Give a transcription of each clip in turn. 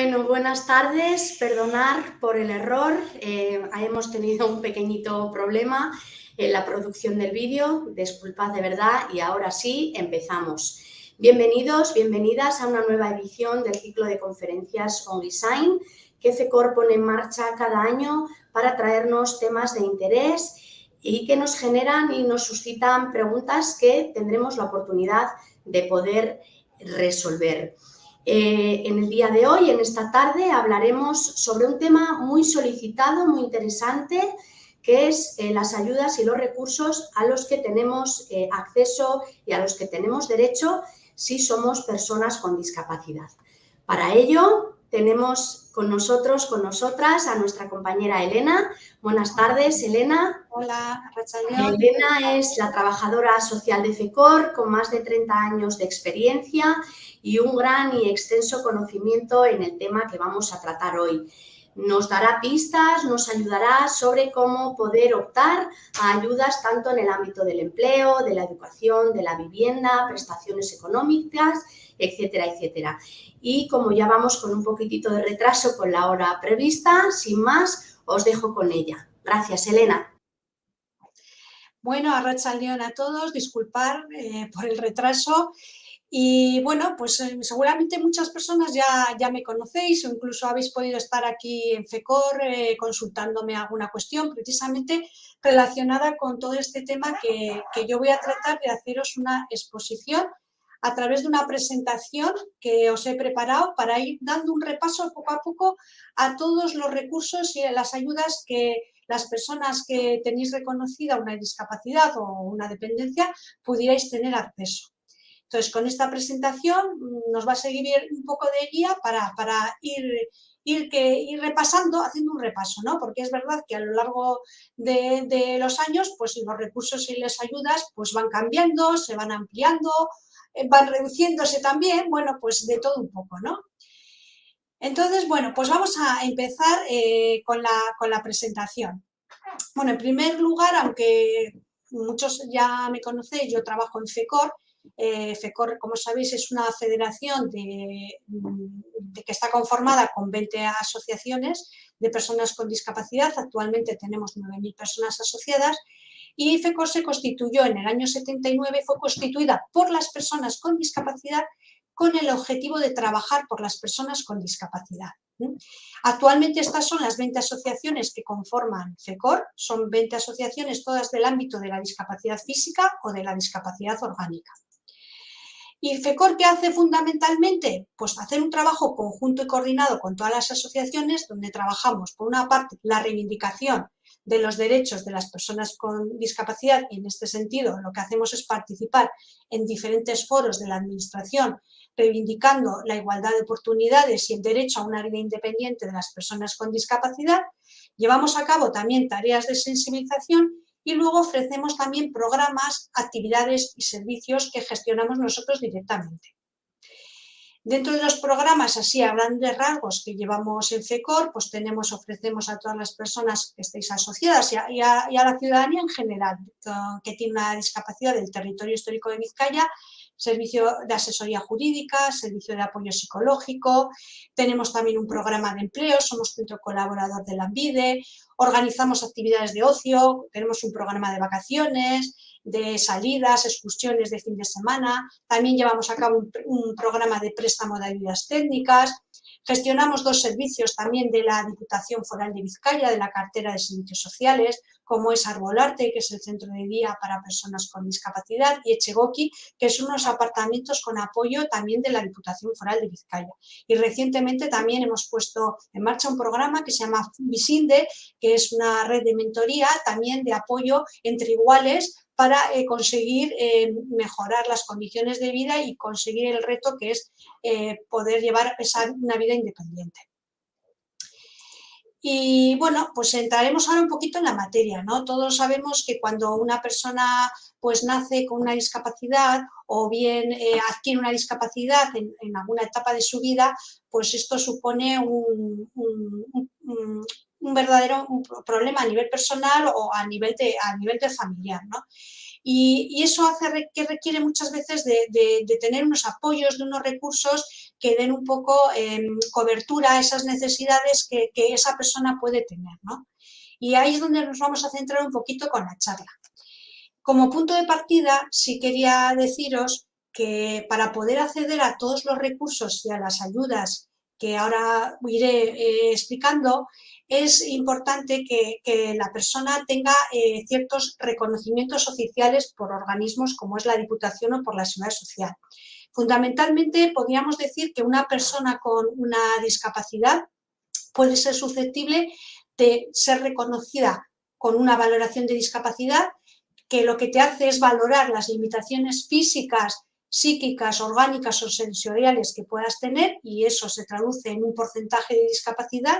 Bueno, buenas tardes. Perdonar por el error. Hemos tenido un pequeñito problema en la producción del vídeo. Disculpad de verdad y ahora sí, empezamos. Bienvenidos, bienvenidas a una nueva edición del ciclo de conferencias On Design que FECOR pone en marcha cada año para traernos temas de interés y que nos generan y nos suscitan preguntas que tendremos la oportunidad de poder resolver. En el día de hoy, en esta tarde, hablaremos sobre un tema muy solicitado, muy interesante, que es las ayudas y los recursos a los que tenemos acceso y a los que tenemos derecho si somos personas con discapacidad. Para ello, tenemos con nosotros, con nosotras, a nuestra compañera Elena. Buenas tardes, Elena. Hola, Arratsaldeon. Elena es la trabajadora social de FECOR con más de 30 años de experiencia y un gran y extenso conocimiento en el tema que vamos a tratar hoy. Nos dará pistas, nos ayudará sobre cómo poder optar a ayudas tanto en el ámbito del empleo, de la educación, de la vivienda, prestaciones económicas, etcétera, etcétera. Y como ya vamos con un poquitito de retraso con la hora prevista, sin más, os dejo con ella. Gracias, Elena. Bueno, Arratsaldeon a todos, disculpar por el retraso. Y bueno, pues seguramente muchas personas ya me conocéis o incluso habéis podido estar aquí en FECOR consultándome alguna cuestión precisamente relacionada con todo este tema que yo voy a tratar de haceros una exposición a través de una presentación que os he preparado para ir dando un repaso poco a poco a todos los recursos y las ayudas que las personas que tenéis reconocida una discapacidad o una dependencia pudierais tener acceso. Entonces, con esta presentación nos va a seguir un poco de guía para ir repasando, haciendo un repaso, ¿no? Porque es verdad que a lo largo de los años, pues los recursos y las ayudas pues van cambiando, se van ampliando, van reduciéndose también, bueno, pues de todo un poco, ¿no? Entonces, bueno, pues vamos a empezar con la presentación. Bueno, en primer lugar, aunque muchos ya me conocéis, yo trabajo en FECOR. FECOR, como sabéis, es una federación que está conformada con 20 asociaciones de personas con discapacidad. Actualmente tenemos 9.000 personas asociadas y FECOR se constituyó en el año 79, fue constituida por las personas con discapacidad con el objetivo de trabajar por las personas con discapacidad. Actualmente estas son las 20 asociaciones que conforman FECOR, son 20 asociaciones todas del ámbito de la discapacidad física o de la discapacidad orgánica. ¿Y FECOR qué hace fundamentalmente? Pues hacer un trabajo conjunto y coordinado con todas las asociaciones donde trabajamos, por una parte, la reivindicación de los derechos de las personas con discapacidad y en este sentido lo que hacemos es participar en diferentes foros de la administración reivindicando la igualdad de oportunidades y el derecho a una vida independiente de las personas con discapacidad. Llevamos a cabo también tareas de sensibilización y luego ofrecemos también programas, actividades y servicios que gestionamos nosotros directamente. Dentro de los programas, así a grandes rasgos, que llevamos en FECOR, pues ofrecemos a todas las personas que estéis asociadas y a la ciudadanía en general que tiene una discapacidad del territorio histórico de Vizcaya, servicio de asesoría jurídica, servicio de apoyo psicológico, tenemos también un programa de empleo, somos centro colaborador de Lanbide, organizamos actividades de ocio, tenemos un programa de vacaciones, de salidas, excursiones de fin de semana, también llevamos a cabo un programa de préstamo de ayudas técnicas, gestionamos 2 servicios también de la Diputación Foral de Vizcaya, de la cartera de servicios sociales, como es Arbolarte, que es el centro de día para personas con discapacidad, y Echegoki, que son unos apartamentos con apoyo también de la Diputación Foral de Vizcaya. Y recientemente también hemos puesto en marcha un programa que se llama Visinde, que es una red de mentoría también de apoyo entre iguales para conseguir mejorar las condiciones de vida y conseguir el reto que es poder llevar una vida independiente. Y bueno, pues entraremos ahora un poquito en la materia, ¿no? Todos sabemos que cuando una persona pues nace con una discapacidad o bien adquiere una discapacidad en alguna etapa de su vida, pues esto supone un verdadero problema a nivel personal o a nivel de familiar, ¿no? Y eso hace que requiere muchas veces de tener unos apoyos, de unos recursos que den un poco cobertura a esas necesidades que esa persona puede tener, ¿no? Y ahí es donde nos vamos a centrar un poquito con la charla. Como punto de partida, sí quería deciros que para poder acceder a todos los recursos y a las ayudas que ahora iré explicando, es importante que la persona tenga ciertos reconocimientos oficiales por organismos como es la Diputación o por la Seguridad Social. Fundamentalmente, podríamos decir que una persona con una discapacidad puede ser susceptible de ser reconocida con una valoración de discapacidad que lo que te hace es valorar las limitaciones físicas, psíquicas, orgánicas o sensoriales que puedas tener y eso se traduce en un porcentaje de discapacidad.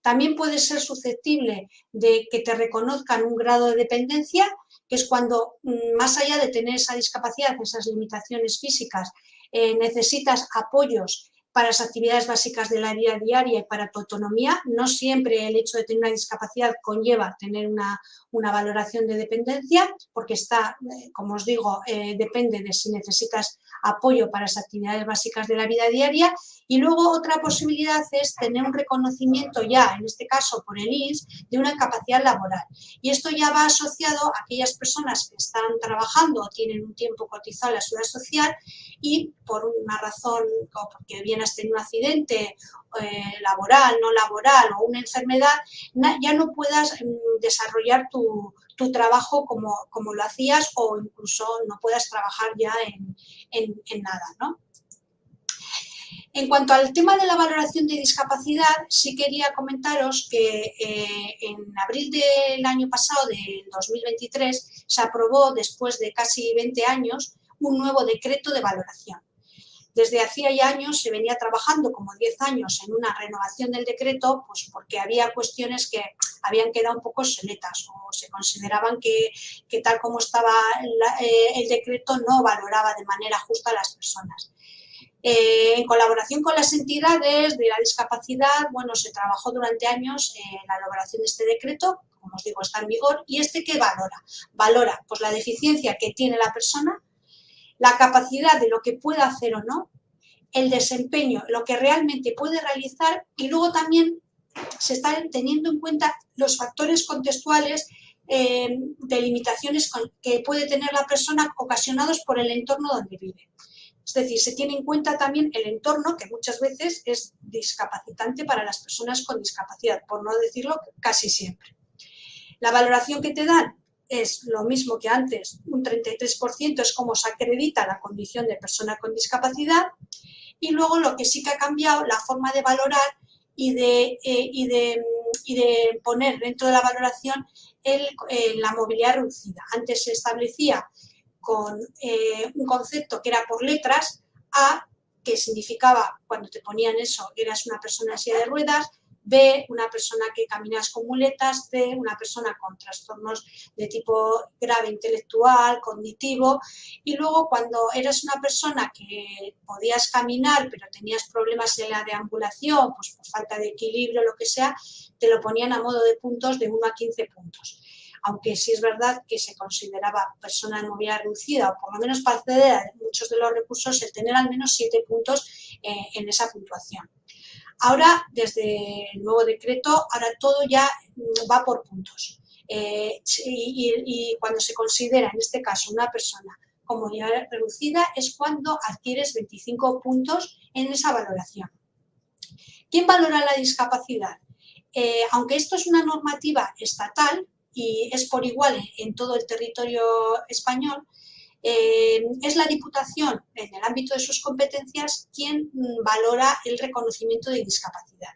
También puede ser susceptible de que te reconozcan un grado de dependencia, que es cuando, más allá de tener esa discapacidad, esas limitaciones físicas, necesitas apoyos para las actividades básicas de la vida diaria y para tu autonomía. No siempre el hecho de tener una discapacidad conlleva tener una valoración de dependencia, porque está, como os digo, depende de si necesitas apoyo para las actividades básicas de la vida diaria. Y luego otra posibilidad es tener un reconocimiento ya, en este caso por el INS, de una capacidad laboral. Y esto ya va asociado a aquellas personas que están trabajando o tienen un tiempo cotizado en la Seguridad Social y por una razón, o porque bien has tenido un accidente laboral, no laboral o una enfermedad, ya no puedas desarrollar tu trabajo como lo hacías o incluso no puedas trabajar ya en nada, ¿no? En cuanto al tema de la valoración de discapacidad, sí quería comentaros que en abril del año pasado, del 2023, se aprobó, después de casi 20 años, un nuevo decreto de valoración. Desde hacía ya años se venía trabajando, como 10 años, en una renovación del decreto, pues porque había cuestiones que habían quedado un poco obsoletas o se consideraban que tal como estaba el decreto no valoraba de manera justa a las personas. En colaboración con las entidades de la discapacidad, bueno, se trabajó durante años en la elaboración de este decreto, como os digo, está en vigor, y ¿qué valora? Valora pues la deficiencia que tiene la persona, la capacidad de lo que puede hacer o no, el desempeño, lo que realmente puede realizar, y luego también se están teniendo en cuenta los factores contextuales de limitaciones que puede tener la persona ocasionados por el entorno donde vive. Es decir, se tiene en cuenta también el entorno, que muchas veces es discapacitante para las personas con discapacidad, por no decirlo casi siempre. La valoración que te dan es lo mismo que antes, un 33% es como se acredita la condición de persona con discapacidad, y luego lo que sí que ha cambiado, la forma de valorar y de poner dentro de la valoración la movilidad reducida. Antes se establecía con un concepto que era por letras, A, que significaba, cuando te ponían eso, eras una persona en silla de ruedas, B, una persona que caminas con muletas, C, una persona con trastornos de tipo grave intelectual, cognitivo, y luego cuando eras una persona que podías caminar pero tenías problemas en la deambulación, pues por falta de equilibrio, lo que sea, te lo ponían a modo de puntos de 1 a 15 puntos. Aunque sí es verdad que se consideraba persona de movilidad reducida, o por lo menos para acceder a muchos de los recursos, el tener al menos 7 puntos en esa puntuación. Ahora, desde el nuevo decreto, ahora todo ya va por puntos. Y cuando se considera, en este caso, una persona con movilidad reducida, es cuando adquieres 25 puntos en esa valoración. ¿Quién valora la discapacidad? Aunque esto es una normativa estatal y es por igual en todo el territorio español, es la Diputación, en el ámbito de sus competencias, quien valora el reconocimiento de discapacidad.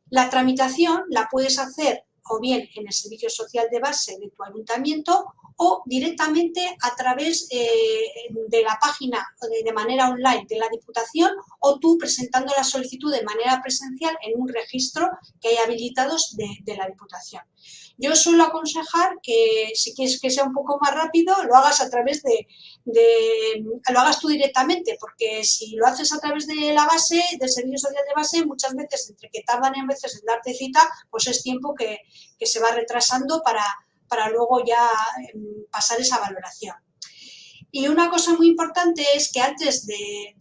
La tramitación la puedes hacer o bien en el servicio social de base de tu ayuntamiento o directamente a través de la página de manera online de la Diputación, o tú presentando la solicitud de manera presencial en un registro que hay habilitados de la Diputación. Yo suelo aconsejar que si quieres que sea un poco más rápido, lo hagas a través lo hagas tú directamente, porque si lo haces a través de la base, del servicio social de base, muchas veces, entre que tardan en veces en darte cita, pues es tiempo que se va retrasando para luego ya pasar esa valoración. Y una cosa muy importante es que antes de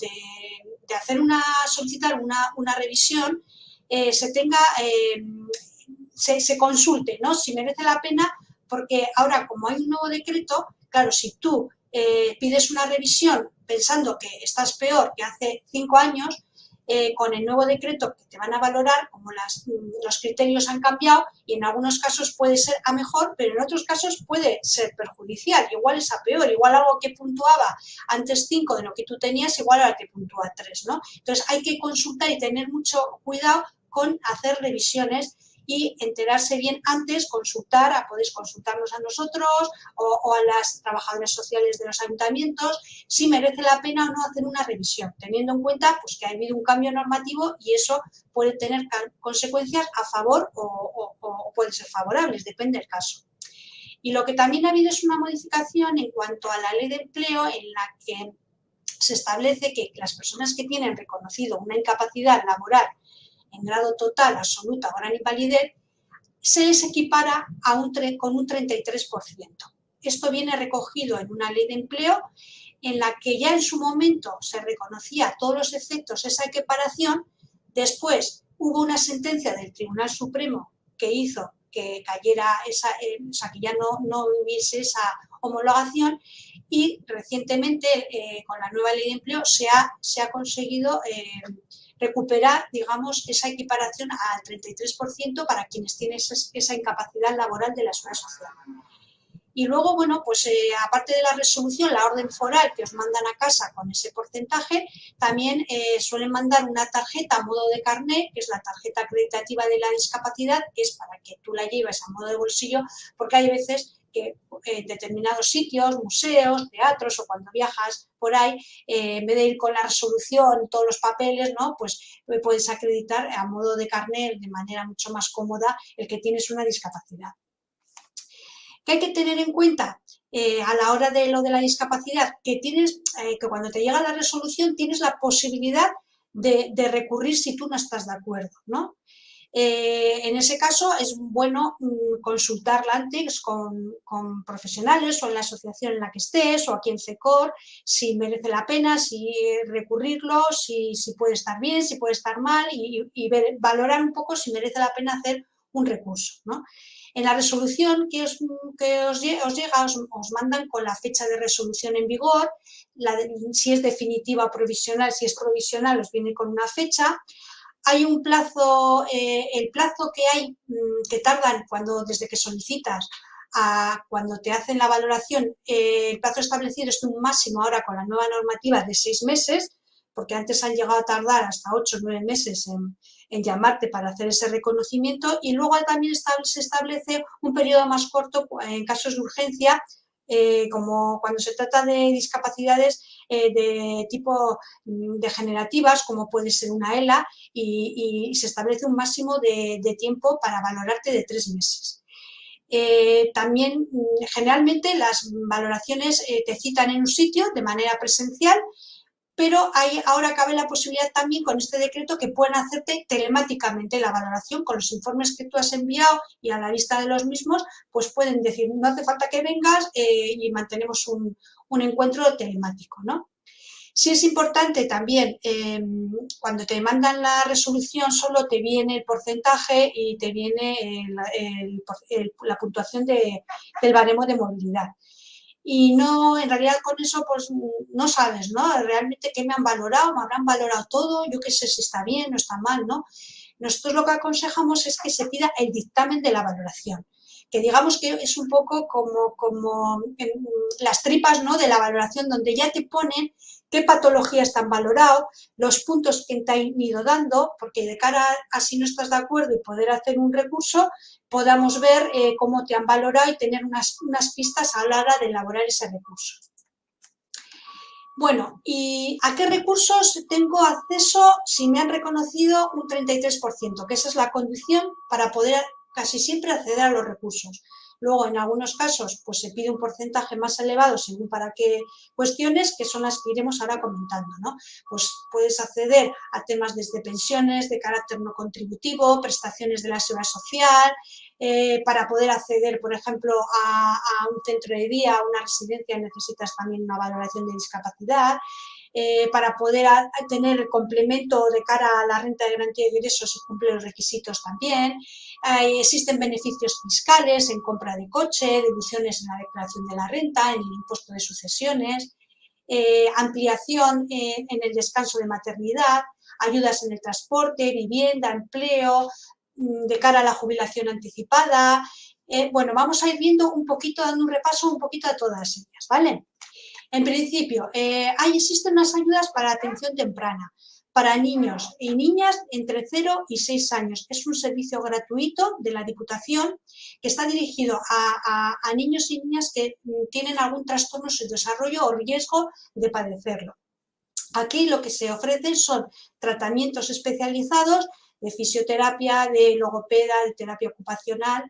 solicitar una revisión, se consulte, ¿no? Si merece la pena, porque ahora, como hay un nuevo decreto, claro, si tú pides una revisión pensando que estás peor que hace 5 años, con el nuevo decreto que te van a valorar, como los criterios han cambiado, y en algunos casos puede ser a mejor, pero en otros casos puede ser perjudicial, igual es a peor, igual algo que puntuaba antes 5 de lo que tú tenías, igual ahora te puntúa 3, ¿no? Entonces hay que consultar y tener mucho cuidado con hacer revisiones y enterarse bien antes, podéis consultarnos a nosotros o a las trabajadoras sociales de los ayuntamientos si merece la pena o no hacer una revisión, teniendo en cuenta pues, que ha habido un cambio normativo y eso puede tener consecuencias a favor o pueden ser favorables, depende del caso. Y lo que también ha habido es una modificación en cuanto a la ley de empleo en la que se establece que las personas que tienen reconocido una incapacidad laboral en grado total, absoluta o gran invalidez, se les equipara con un 33%. Esto viene recogido en una ley de empleo en la que ya en su momento se reconocía a todos los efectos esa equiparación. Después hubo una sentencia del Tribunal Supremo que hizo que cayera o sea, que ya no hubiese esa homologación, y recientemente con la nueva ley de empleo se ha conseguido recuperar, digamos, esa equiparación al 33% para quienes tienen esa incapacidad laboral de la seguridad social. Y luego, bueno, pues aparte de la resolución, la orden foral que os mandan a casa con ese porcentaje, también suelen mandar una tarjeta a modo de carné, que es la tarjeta acreditativa de la discapacidad, que es para que tú la lleves a modo de bolsillo, porque hay veces que en determinados sitios, museos, teatros o cuando viajas por ahí, en vez de ir con la resolución, todos los papeles, ¿no? Pues puedes acreditar a modo de carné de manera mucho más cómoda el que tienes una discapacidad. ¿Qué hay que tener en cuenta a la hora de lo de la discapacidad? Que cuando te llega la resolución tienes la posibilidad de recurrir si tú no estás de acuerdo, ¿no? En ese caso es bueno consultarla antes con profesionales o en la asociación en la que estés o aquí en CECOR, si merece la pena, si recurrirlo, si puede estar bien, si puede estar mal y valorar un poco si merece la pena hacer un recurso, ¿no? En la resolución que os llega os mandan con la fecha de resolución en vigor, si es definitiva o provisional, si es provisional os viene con una fecha. Hay un plazo, el plazo que tardan desde que solicitas a cuando te hacen la valoración, el plazo establecido es un máximo ahora con la nueva normativa de 6 meses, porque antes han llegado a tardar hasta 8 o 9 meses en llamarte para hacer ese reconocimiento, y luego también se establece un periodo más corto en casos de urgencia, como cuando se trata de discapacidades de tipo degenerativas, como puede ser una ELA, y se establece un máximo de tiempo para valorarte de 3 meses. También generalmente las valoraciones te citan en un sitio de manera presencial, pero ahora cabe la posibilidad también con este decreto que puedan hacerte telemáticamente la valoración con los informes que tú has enviado, y a la vista de los mismos pues pueden decir no hace falta que vengas y mantenemos un encuentro telemático, ¿no? Sí es importante también, cuando te mandan la resolución solo te viene el porcentaje y te viene la puntuación del baremo de movilidad. Y no, en realidad con eso pues no sabes, ¿no? Realmente qué me han valorado, me habrán valorado todo, yo qué sé si está bien o está mal, ¿no? Nosotros lo que aconsejamos es que se pida el dictamen de la valoración, que digamos que es un poco como las tripas, ¿no?, de la valoración, donde ya te ponen qué patologías te han valorado, los puntos que te han ido dando, porque de cara a si no estás de acuerdo y poder hacer un recurso, podamos ver cómo te han valorado y tener unas pistas a la hora de elaborar ese recurso. Bueno, ¿y a qué recursos tengo acceso si me han reconocido un 33%? Que esa es la condición para poder casi siempre acceder a los recursos. Luego, en algunos casos, pues se pide un porcentaje más elevado según para qué cuestiones, que son las que iremos ahora comentando, ¿no? Pues puedes acceder a temas desde pensiones de carácter no contributivo, prestaciones de la seguridad social, para poder acceder, por ejemplo, a un centro de día, a una residencia, necesitas también una valoración de discapacidad. para poder tener el complemento de cara a la renta de garantía de ingresos y cumplir los requisitos también. Existen beneficios fiscales en compra de coche, deducciones en la declaración de la renta, en el impuesto de sucesiones, ampliación en el descanso de maternidad, ayudas en el transporte, vivienda, empleo, de cara a la jubilación anticipada. Bueno, vamos a ir viendo un poquito, dando un repaso un poquito a todas ellas, ¿vale? En principio, existen unas ayudas para atención temprana, para niños y niñas entre 0 y 6 años. Es un servicio gratuito de la Diputación que está dirigido a niños y niñas que tienen algún trastorno en su desarrollo o riesgo de padecerlo. Aquí lo que se ofrecen son tratamientos especializados de fisioterapia, de logopeda, de terapia ocupacional.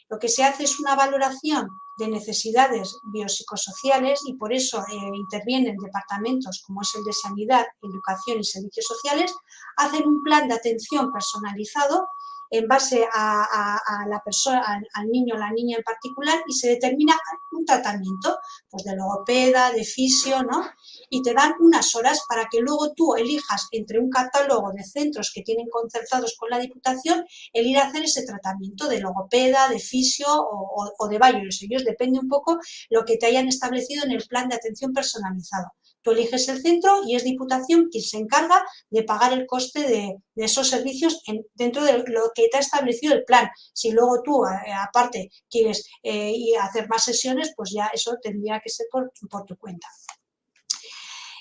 Lo que se hace es una valoración de necesidades biopsicosociales y por eso intervienen departamentos como es el de Sanidad, Educación y Servicios Sociales, hacen un plan de atención personalizado en base a la persona, al niño o la niña en particular y se determina un tratamiento pues de logopeda, de fisio, ¿no? Y te dan unas horas para que luego tú elijas entre un catálogo de centros que tienen concertados con la Diputación el ir a hacer ese tratamiento de logopeda, de fisio o de varios. Ellos depende un poco lo que te hayan establecido en el plan de atención personalizado. Tú eliges el centro y es Diputación quien se encarga de pagar el coste de esos servicios dentro de lo que te ha establecido el plan. Si luego tú, aparte, quieres ir a hacer más sesiones, pues ya eso tendría que ser por tu cuenta.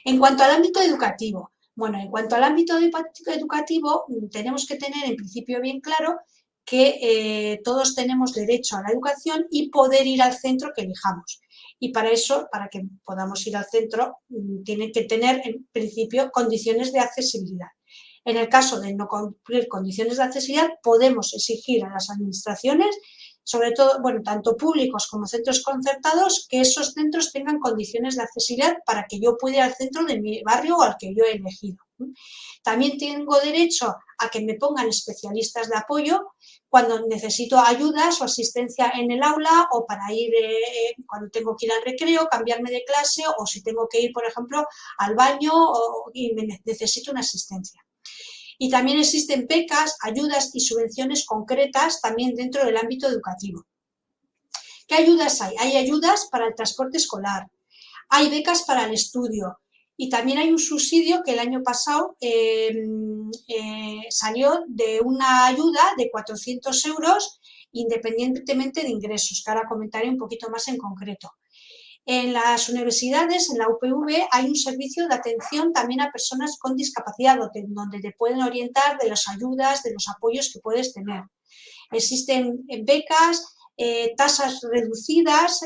En cuanto al ámbito educativo, bueno, en cuanto al ámbito educativo, tenemos que tener en principio bien claro que todos tenemos derecho a la educación y poder ir al centro que elijamos. Y para eso, para que podamos ir al centro, tienen que tener, en principio, condiciones de accesibilidad. En el caso de no cumplir condiciones de accesibilidad, podemos exigir a las administraciones, sobre todo, bueno, tanto públicos como centros concertados, que esos centros tengan condiciones de accesibilidad para que yo pueda ir al centro de mi barrio o al que yo he elegido. También tengo derecho a que me pongan especialistas de apoyo cuando necesito ayudas o asistencia en el aula o para ir, cuando tengo que ir al recreo, cambiarme de clase o si tengo que ir, por ejemplo, al baño y necesito una asistencia. Y también existen becas, ayudas y subvenciones concretas también dentro del ámbito educativo. ¿Qué ayudas hay? Hay ayudas para el transporte escolar, hay becas para el estudio y también hay un subsidio que el año pasado salió de una ayuda de 400 euros independientemente de ingresos, que ahora comentaré un poquito más en concreto. En las universidades, en la UPV, hay un servicio de atención también a personas con discapacidad, donde te pueden orientar de las ayudas, de los apoyos que puedes tener. Existen becas, tasas reducidas,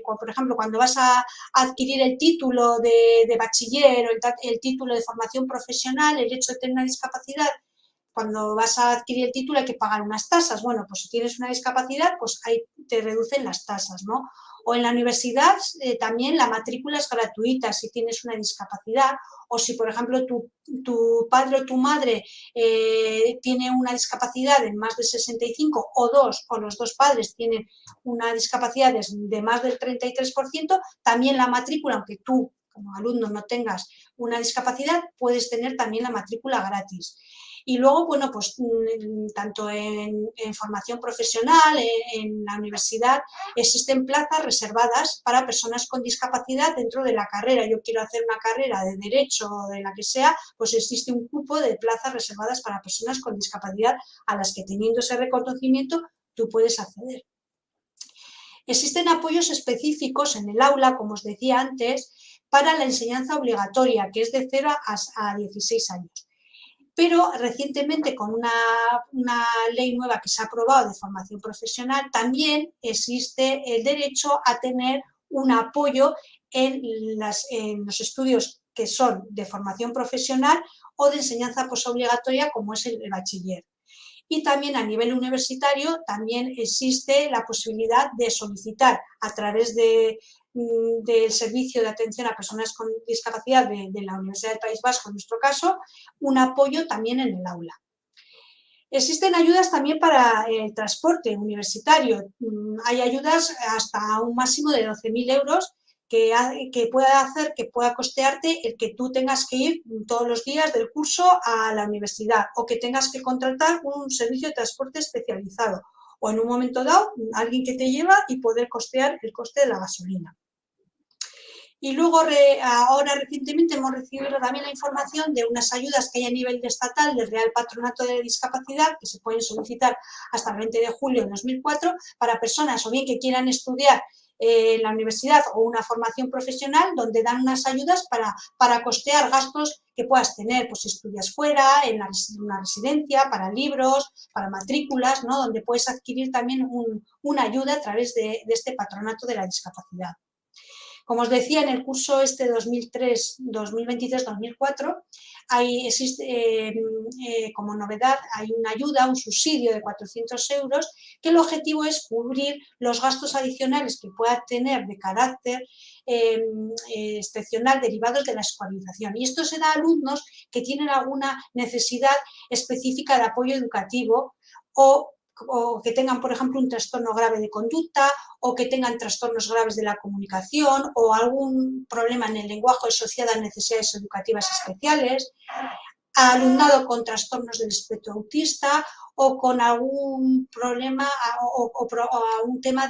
por ejemplo, cuando vas a adquirir el título de bachiller o el título de formación profesional, el hecho de tener una discapacidad, cuando vas a adquirir el título hay que pagar unas tasas. Bueno, pues si tienes una discapacidad, pues ahí te reducen las tasas, ¿no? O en la universidad también la matrícula es gratuita si tienes una discapacidad o si, por ejemplo, tu padre o tu madre tiene una discapacidad de más de 65 o los dos padres tienen una discapacidad de más del 33%, también la matrícula, aunque tú como alumno no tengas una discapacidad, puedes tener también la matrícula gratis. Y luego, bueno, pues tanto en formación profesional, en la universidad, existen plazas reservadas para personas con discapacidad dentro de la carrera. Yo quiero hacer una carrera de derecho o de la que sea, pues existe un cupo de plazas reservadas para personas con discapacidad a las que teniendo ese reconocimiento tú puedes acceder. Existen apoyos específicos en el aula, como os decía antes, para la enseñanza obligatoria, que es de 0 a 16 años. Pero recientemente con una ley nueva que se ha aprobado de formación profesional también existe el derecho a tener un apoyo en los estudios que son de formación profesional o de enseñanza posobligatoria como es el bachiller. Y también a nivel universitario también existe la posibilidad de solicitar a través del servicio de atención a personas con discapacidad de la Universidad del País Vasco, en nuestro caso, un apoyo también en el aula. Existen ayudas también para el transporte universitario. Hay ayudas hasta un máximo de 12.000 euros que pueda hacer, que pueda costearte el que tú tengas que ir todos los días del curso a la universidad o que tengas que contratar un servicio de transporte especializado o en un momento dado alguien que te lleva y poder costear el coste de la gasolina. Y luego, ahora recientemente hemos recibido también la información de unas ayudas que hay a nivel estatal del Real Patronato de la Discapacidad que se pueden solicitar hasta el 20 de julio de 2004 para personas o bien que quieran estudiar en la universidad o una formación profesional donde dan unas ayudas para costear gastos que puedas tener, pues si estudias fuera, en una residencia, para libros, para matrículas, ¿no? Donde puedes adquirir también una ayuda a través de este Patronato de la Discapacidad. Como os decía, en el curso este 2023-2004 existe como novedad, hay una ayuda, un subsidio de 400 euros, que el objetivo es cubrir los gastos adicionales que pueda tener de carácter excepcional derivados de la escolarización. Y esto se da a alumnos que tienen alguna necesidad específica de apoyo educativo o que tengan, por ejemplo, un trastorno grave de conducta o que tengan trastornos graves de la comunicación o algún problema en el lenguaje asociado a necesidades educativas especiales, a alumnado con trastornos del espectro autista o con algún problema o un tema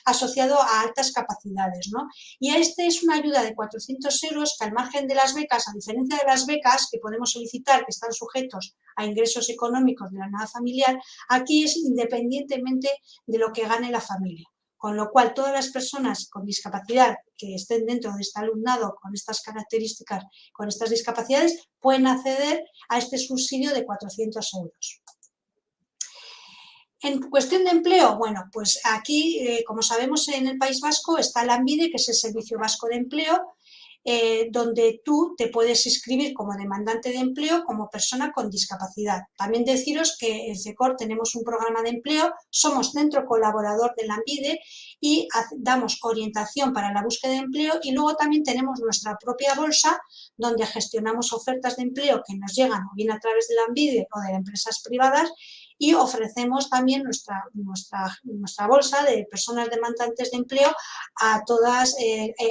asociado a altas capacidades, ¿no? Y este es una ayuda de 400 euros que al margen de las becas, a diferencia de las becas que podemos solicitar que están sujetos a ingresos económicos de la unidad familiar, aquí es independientemente de lo que gane la familia. Con lo cual, todas las personas con discapacidad que estén dentro de este alumnado con estas características, con estas discapacidades, pueden acceder a este subsidio de 400 euros. En cuestión de empleo, bueno, pues aquí, como sabemos, en el País Vasco está Lanbide, que es el Servicio Vasco de Empleo, donde tú te puedes inscribir como demandante de empleo como persona con discapacidad. También deciros que en CECOR tenemos un programa de empleo, somos centro colaborador de Lanbide y damos orientación para la búsqueda de empleo y luego también tenemos nuestra propia bolsa donde gestionamos ofertas de empleo que nos llegan o bien a través de Lanbide o de empresas privadas y ofrecemos también nuestra bolsa de personas demandantes de empleo a todas,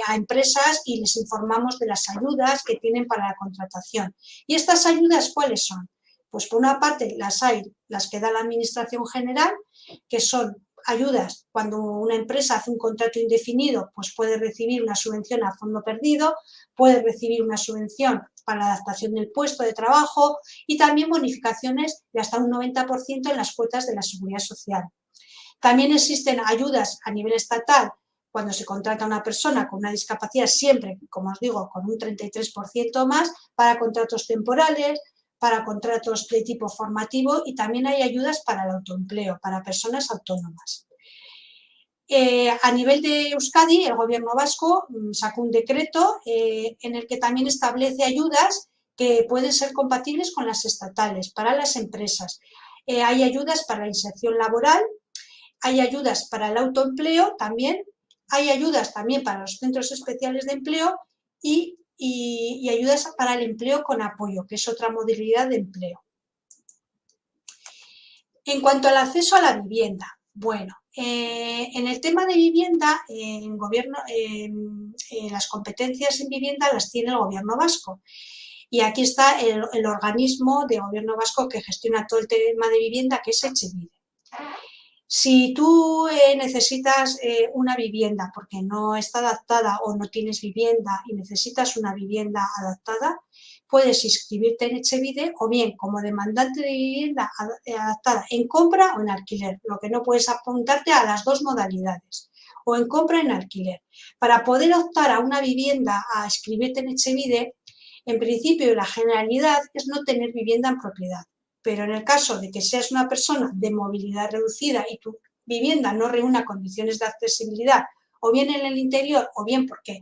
a empresas y les informamos de las ayudas que tienen para la contratación. ¿Y estas ayudas cuáles son? Pues por una parte las que da la Administración General, que son ayudas cuando una empresa hace un contrato indefinido, pues puede recibir una subvención a fondo perdido, puede recibir una subvención para la adaptación del puesto de trabajo y también bonificaciones de hasta un 90% en las cuotas de la Seguridad Social. También existen ayudas a nivel estatal cuando se contrata a una persona con una discapacidad, siempre, como os digo, con un 33% más para contratos temporales, para contratos de tipo formativo y también hay ayudas para el autoempleo, para personas autónomas. A nivel de Euskadi, el Gobierno vasco sacó un decreto en el que también establece ayudas que pueden ser compatibles con las estatales para las empresas. Hay ayudas para la inserción laboral, hay ayudas para el autoempleo también, hay ayudas también para los centros especiales de empleo y ayudas para el empleo con apoyo, que es otra modalidad de empleo. En cuanto al acceso a la vivienda, bueno, en el tema de vivienda, las competencias en vivienda las tiene el Gobierno vasco. Y aquí está el organismo de Gobierno vasco que gestiona todo el tema de vivienda, que es Etxebide. Si tú necesitas una vivienda porque no está adaptada o no tienes vivienda y necesitas una vivienda adaptada, puedes inscribirte en Etxebide o bien como demandante de vivienda adaptada en compra o en alquiler, lo que no puedes apuntarte a las dos modalidades, o en compra o en alquiler. Para poder optar a una vivienda, a inscribirte en Etxebide, en principio la generalidad es no tener vivienda en propiedad. Pero en el caso de que seas una persona de movilidad reducida y tu vivienda no reúna condiciones de accesibilidad, o bien en el interior, o bien porque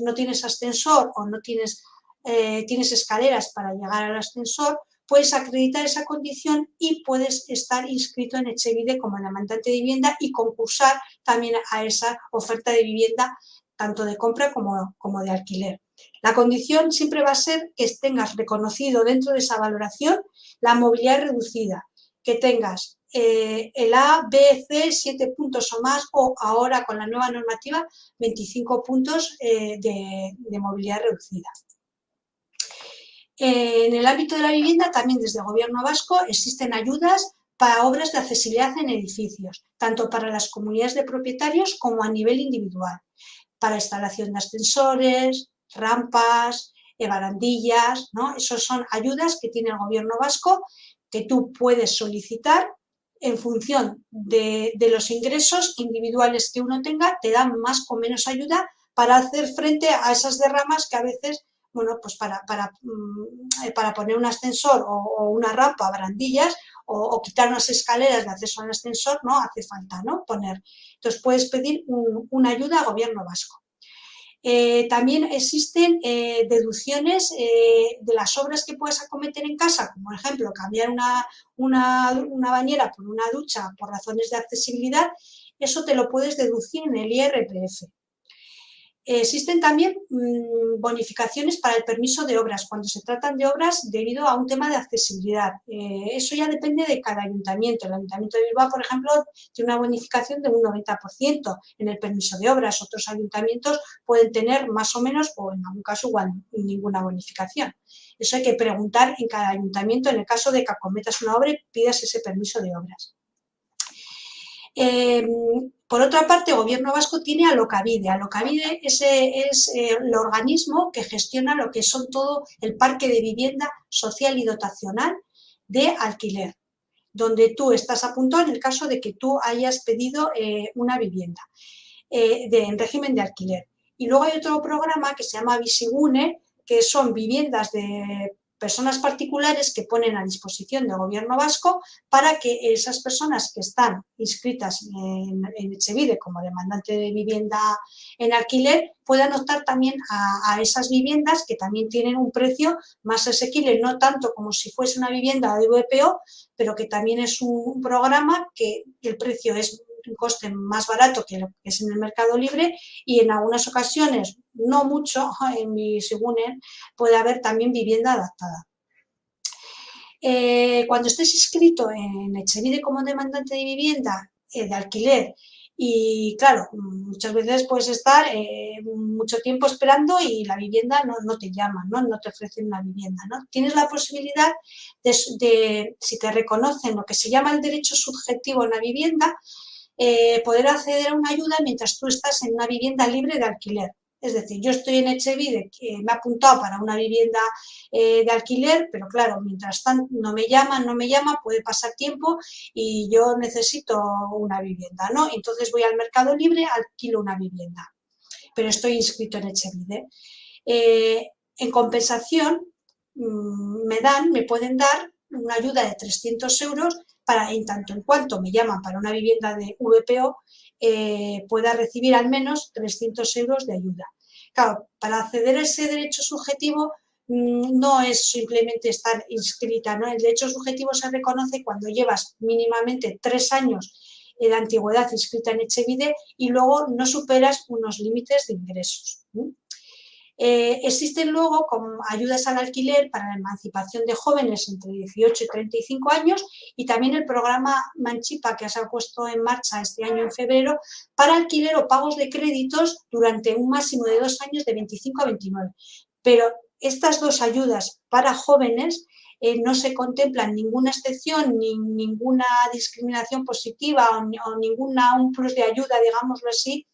no tienes ascensor o no tienes escaleras para llegar al ascensor, puedes acreditar esa condición y puedes estar inscrito en Etxebide como demandante de vivienda y concursar también a esa oferta de vivienda, tanto de compra como de alquiler. La condición siempre va a ser que tengas reconocido dentro de esa valoración la movilidad reducida, que tengas el A, B, C, 7 puntos o más, o ahora con la nueva normativa 25 puntos de movilidad reducida. En el ámbito de la vivienda, también desde el Gobierno vasco existen ayudas para obras de accesibilidad en edificios, tanto para las comunidades de propietarios como a nivel individual, para instalación de ascensores, rampas, barandillas, ¿no? Esas son ayudas que tiene el Gobierno vasco que tú puedes solicitar en función de los ingresos individuales que uno tenga, te dan más o menos ayuda para hacer frente a esas derramas que a veces, bueno, pues para poner un ascensor o una rampa, barandillas, o quitar unas escaleras de acceso al ascensor, no hace falta, ¿no? Poner. Entonces puedes pedir una ayuda al Gobierno vasco. También existen deducciones de las obras que puedes acometer en casa, como por ejemplo cambiar una bañera por una ducha por razones de accesibilidad, eso te lo puedes deducir en el IRPF. Existen también bonificaciones para el permiso de obras, cuando se tratan de obras debido a un tema de accesibilidad. Eso ya depende de cada ayuntamiento. El Ayuntamiento de Bilbao, por ejemplo, tiene una bonificación de un 90% en el permiso de obras. Otros ayuntamientos pueden tener más o menos, o en algún caso igual ninguna bonificación. Eso hay que preguntar en cada ayuntamiento, en el caso de que acometas una obra y pidas ese permiso de obras. Por otra parte, el Gobierno vasco tiene Alokabide. Alokabide es el organismo que gestiona lo que son todo el parque de vivienda social y dotacional de alquiler, donde tú estás apuntado en el caso de que tú hayas pedido una vivienda en régimen de alquiler. Y luego hay otro programa que se llama Bizigune, que son viviendas de personas particulares que ponen a disposición del Gobierno vasco para que esas personas que están inscritas en Etxebide como demandante de vivienda en alquiler puedan optar también a esas viviendas que también tienen un precio más asequible, no tanto como si fuese una vivienda de VPO, pero que también es un programa que el precio es un coste más barato que lo que es en el mercado libre y en algunas ocasiones, no mucho, en mi según él, puede haber también vivienda adaptada. Cuando estés inscrito en Etxebide como demandante de vivienda de alquiler y claro, muchas veces puedes estar mucho tiempo esperando y la vivienda no te llama, no te ofrecen una vivienda, ¿no? Tienes la posibilidad de, si te reconocen lo que se llama el derecho subjetivo en la vivienda, poder acceder a una ayuda mientras tú estás en una vivienda libre de alquiler. Es decir, yo estoy en Etxebide, me he apuntado para una vivienda de alquiler, pero claro, mientras tanto no me llama, puede pasar tiempo y yo necesito una vivienda, ¿no? Entonces voy al mercado libre, alquilo una vivienda, pero estoy inscrito en Etxebide. En compensación, me pueden dar una ayuda de 300 euros para, en tanto en cuanto me llaman para una vivienda de VPO, pueda recibir al menos 300 euros de ayuda. Claro, para acceder a ese derecho subjetivo no es simplemente estar inscrita, ¿no? El derecho subjetivo se reconoce cuando llevas mínimamente 3 años de antigüedad inscrita en Etxebide y luego no superas unos límites de ingresos. Existen luego como ayudas al alquiler para la emancipación de jóvenes entre 18 y 35 años y también el programa Manchipa que se ha puesto en marcha este año en febrero para alquiler o pagos de créditos durante un máximo de 2 años de 25 a 29. Pero estas dos ayudas para jóvenes no se contemplan ninguna excepción ni ninguna discriminación positiva o un plus de ayuda, digámoslo así,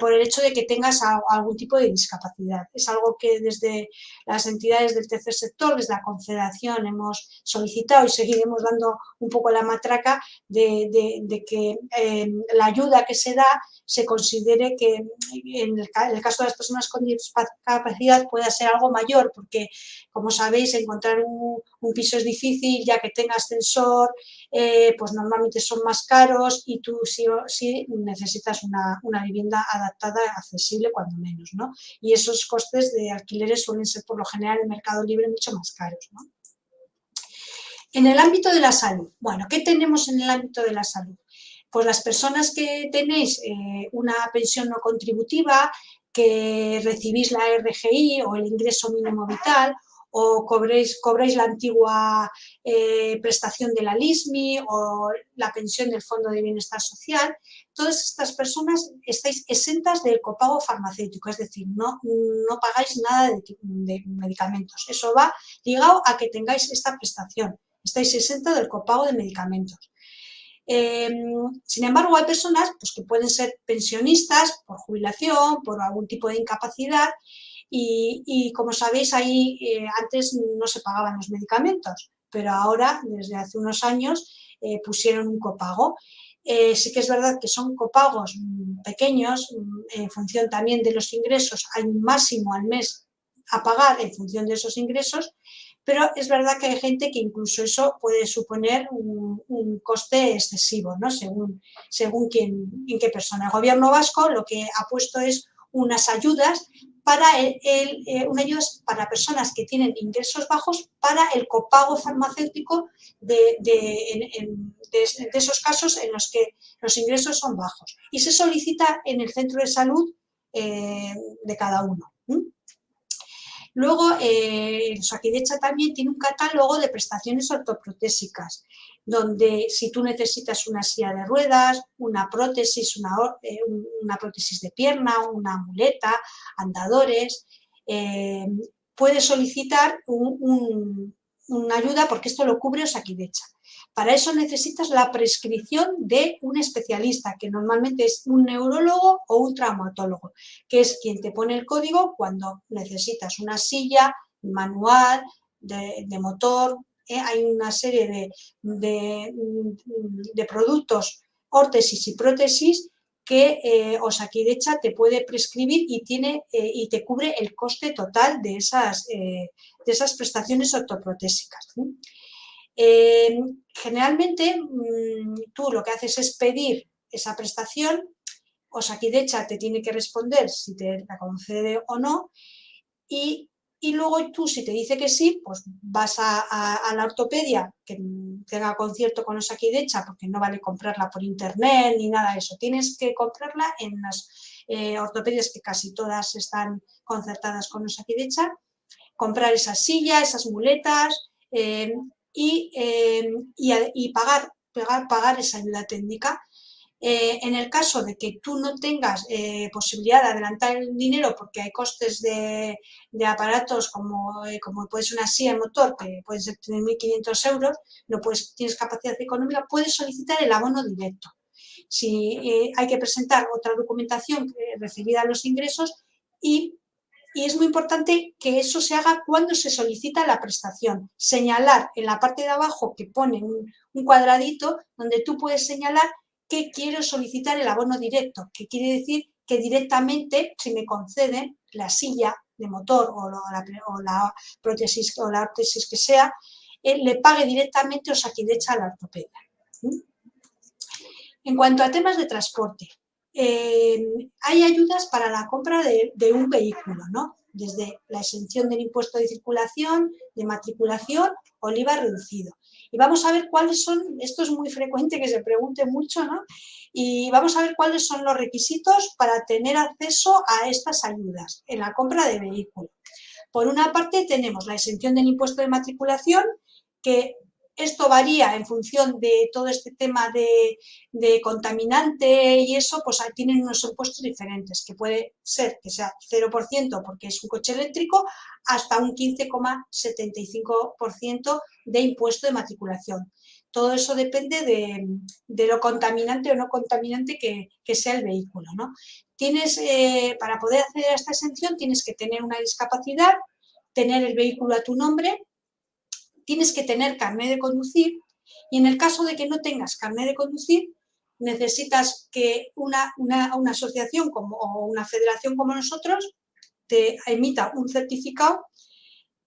por el hecho de que tengas algún tipo de discapacidad. Es algo que desde las entidades del tercer sector, desde la Confederación, hemos solicitado y seguiremos dando un poco la matraca de que la ayuda que se da se considere que en el caso de las personas con discapacidad pueda ser algo mayor, porque como sabéis encontrar un piso es difícil, ya que tenga ascensor, pues normalmente son más caros y tú sí necesitas una vivienda adaptada, accesible cuando menos, ¿no? Y esos costes de alquileres suelen ser por lo general en el mercado libre mucho más caros, ¿no? En el ámbito de la salud, bueno, ¿qué tenemos en el ámbito de la salud? Pues las personas que tenéis una pensión no contributiva, que recibís la RGI o el ingreso mínimo vital, o cobréis la antigua prestación de la LISMI o la pensión del Fondo de Bienestar Social, todas estas personas estáis exentas del copago farmacéutico, es decir, no pagáis nada de medicamentos. Eso va ligado a que tengáis esta prestación, estáis exentos del copago de medicamentos. Sin embargo, hay personas pues, que pueden ser pensionistas por jubilación, por algún tipo de incapacidad y como sabéis, ahí antes no se pagaban los medicamentos, pero ahora, desde hace unos años, pusieron un copago. Sí que es verdad que son copagos pequeños, en función también de los ingresos, hay un máximo al mes a pagar en función de esos ingresos, pero es verdad que hay gente que incluso eso puede suponer un coste excesivo, ¿no? Según en qué persona. El gobierno vasco lo que ha puesto es unas ayudas para personas que tienen ingresos bajos para el copago farmacéutico de esos casos en los que los ingresos son bajos. Y se solicita en el centro de salud de cada uno. Luego, el Osakidetza también tiene un catálogo de prestaciones ortoprotésicas, donde si tú necesitas una silla de ruedas, una prótesis, una prótesis de pierna, una muleta, andadores, puedes solicitar una ayuda porque esto lo cubre Osakidetza. Para eso necesitas la prescripción de un especialista, que normalmente es un neurólogo o un traumatólogo, que es quien te pone el código cuando necesitas una silla manual, de motor. Hay una serie de productos, órtesis y prótesis, que Osakidetza te puede prescribir y te cubre el coste total de esas prestaciones ortoprotésicas. Generalmente tú lo que haces es pedir esa prestación, Osakidetza te tiene que responder si te la concede o no y luego tú si te dice que sí, pues vas a la ortopedia que tenga concierto con Osakidetza, porque no vale comprarla por internet ni nada de eso, tienes que comprarla en las ortopedias que casi todas están concertadas con Osakidetza, comprar esa silla, esas muletas y pagar esa ayuda técnica. En el caso de que tú no tengas posibilidad de adelantar el dinero porque hay costes de aparatos como puede ser una silla de motor, que pueden ser 3.500 euros, tienes capacidad económica, puedes solicitar el abono directo. Si hay que presentar otra documentación referida a los ingresos y es muy importante que eso se haga cuando se solicita la prestación. Señalar en la parte de abajo que pone un cuadradito donde tú puedes señalar que quiero solicitar el abono directo, que quiere decir que directamente, si me conceden la silla de motor o la prótesis o la órtesis que sea, le pague directamente Osakidetza a la ortopedia. En cuanto a temas de transporte, hay ayudas para la compra de un vehículo, ¿no? Desde la exención del impuesto de circulación, de matriculación o el IVA reducido. Y vamos a ver cuáles son, esto es muy frecuente que se pregunte mucho, ¿no? Y vamos a ver cuáles son los requisitos para tener acceso a estas ayudas en la compra de vehículo. Por una parte tenemos la exención del impuesto de matriculación, que esto varía en función de todo este tema de contaminante y eso, pues tienen unos impuestos diferentes, que puede ser que sea 0% porque es un coche eléctrico, hasta un 15,75% de impuesto de matriculación. Todo eso depende de lo contaminante o no contaminante que sea el vehículo, ¿no? Para poder acceder a esta exención tienes que tener una discapacidad, tener el vehículo a tu nombre, tienes que tener carnet de conducir y en el caso de que no tengas carnet de conducir, necesitas que una asociación o una federación como nosotros te emita un certificado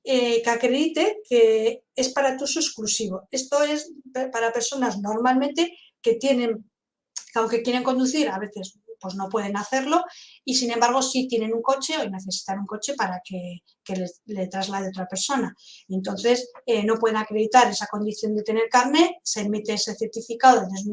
que acredite que es para tu uso exclusivo. Esto es para personas normalmente que aunque quieren conducir, a veces pues no pueden hacerlo y sin embargo sí tienen un coche o necesitan un coche para que le traslade otra persona. Entonces no pueden acreditar esa condición de tener carnet, se emite ese certificado desde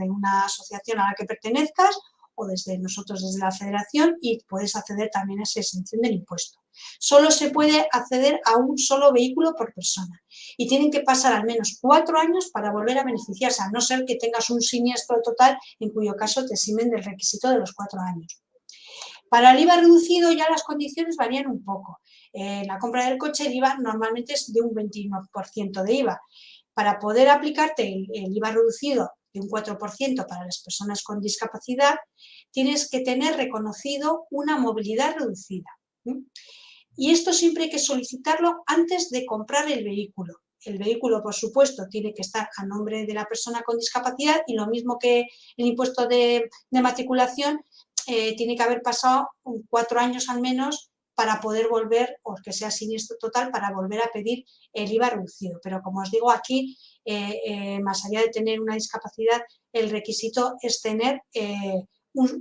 una asociación a la que pertenezcas o desde nosotros, desde la Federación, y puedes acceder también a esa exención del impuesto. Solo se puede acceder a un solo vehículo por persona y tienen que pasar al menos 4 años para volver a beneficiarse, a no ser que tengas un siniestro total, en cuyo caso te eximen del requisito de los 4 años. Para el IVA reducido ya las condiciones varían un poco. En la compra del coche el IVA normalmente es de un 21% de IVA. Para poder aplicarte el IVA reducido de un 4% para las personas con discapacidad, tienes que tener reconocido una movilidad reducida. Y esto siempre hay que solicitarlo antes de comprar el vehículo. El vehículo, por supuesto, tiene que estar a nombre de la persona con discapacidad y lo mismo que el impuesto de matriculación, tiene que haber pasado 4 años al menos para poder volver, o que sea siniestro total, para volver a pedir el IVA reducido. Pero como os digo aquí, más allá de tener una discapacidad, el requisito es tener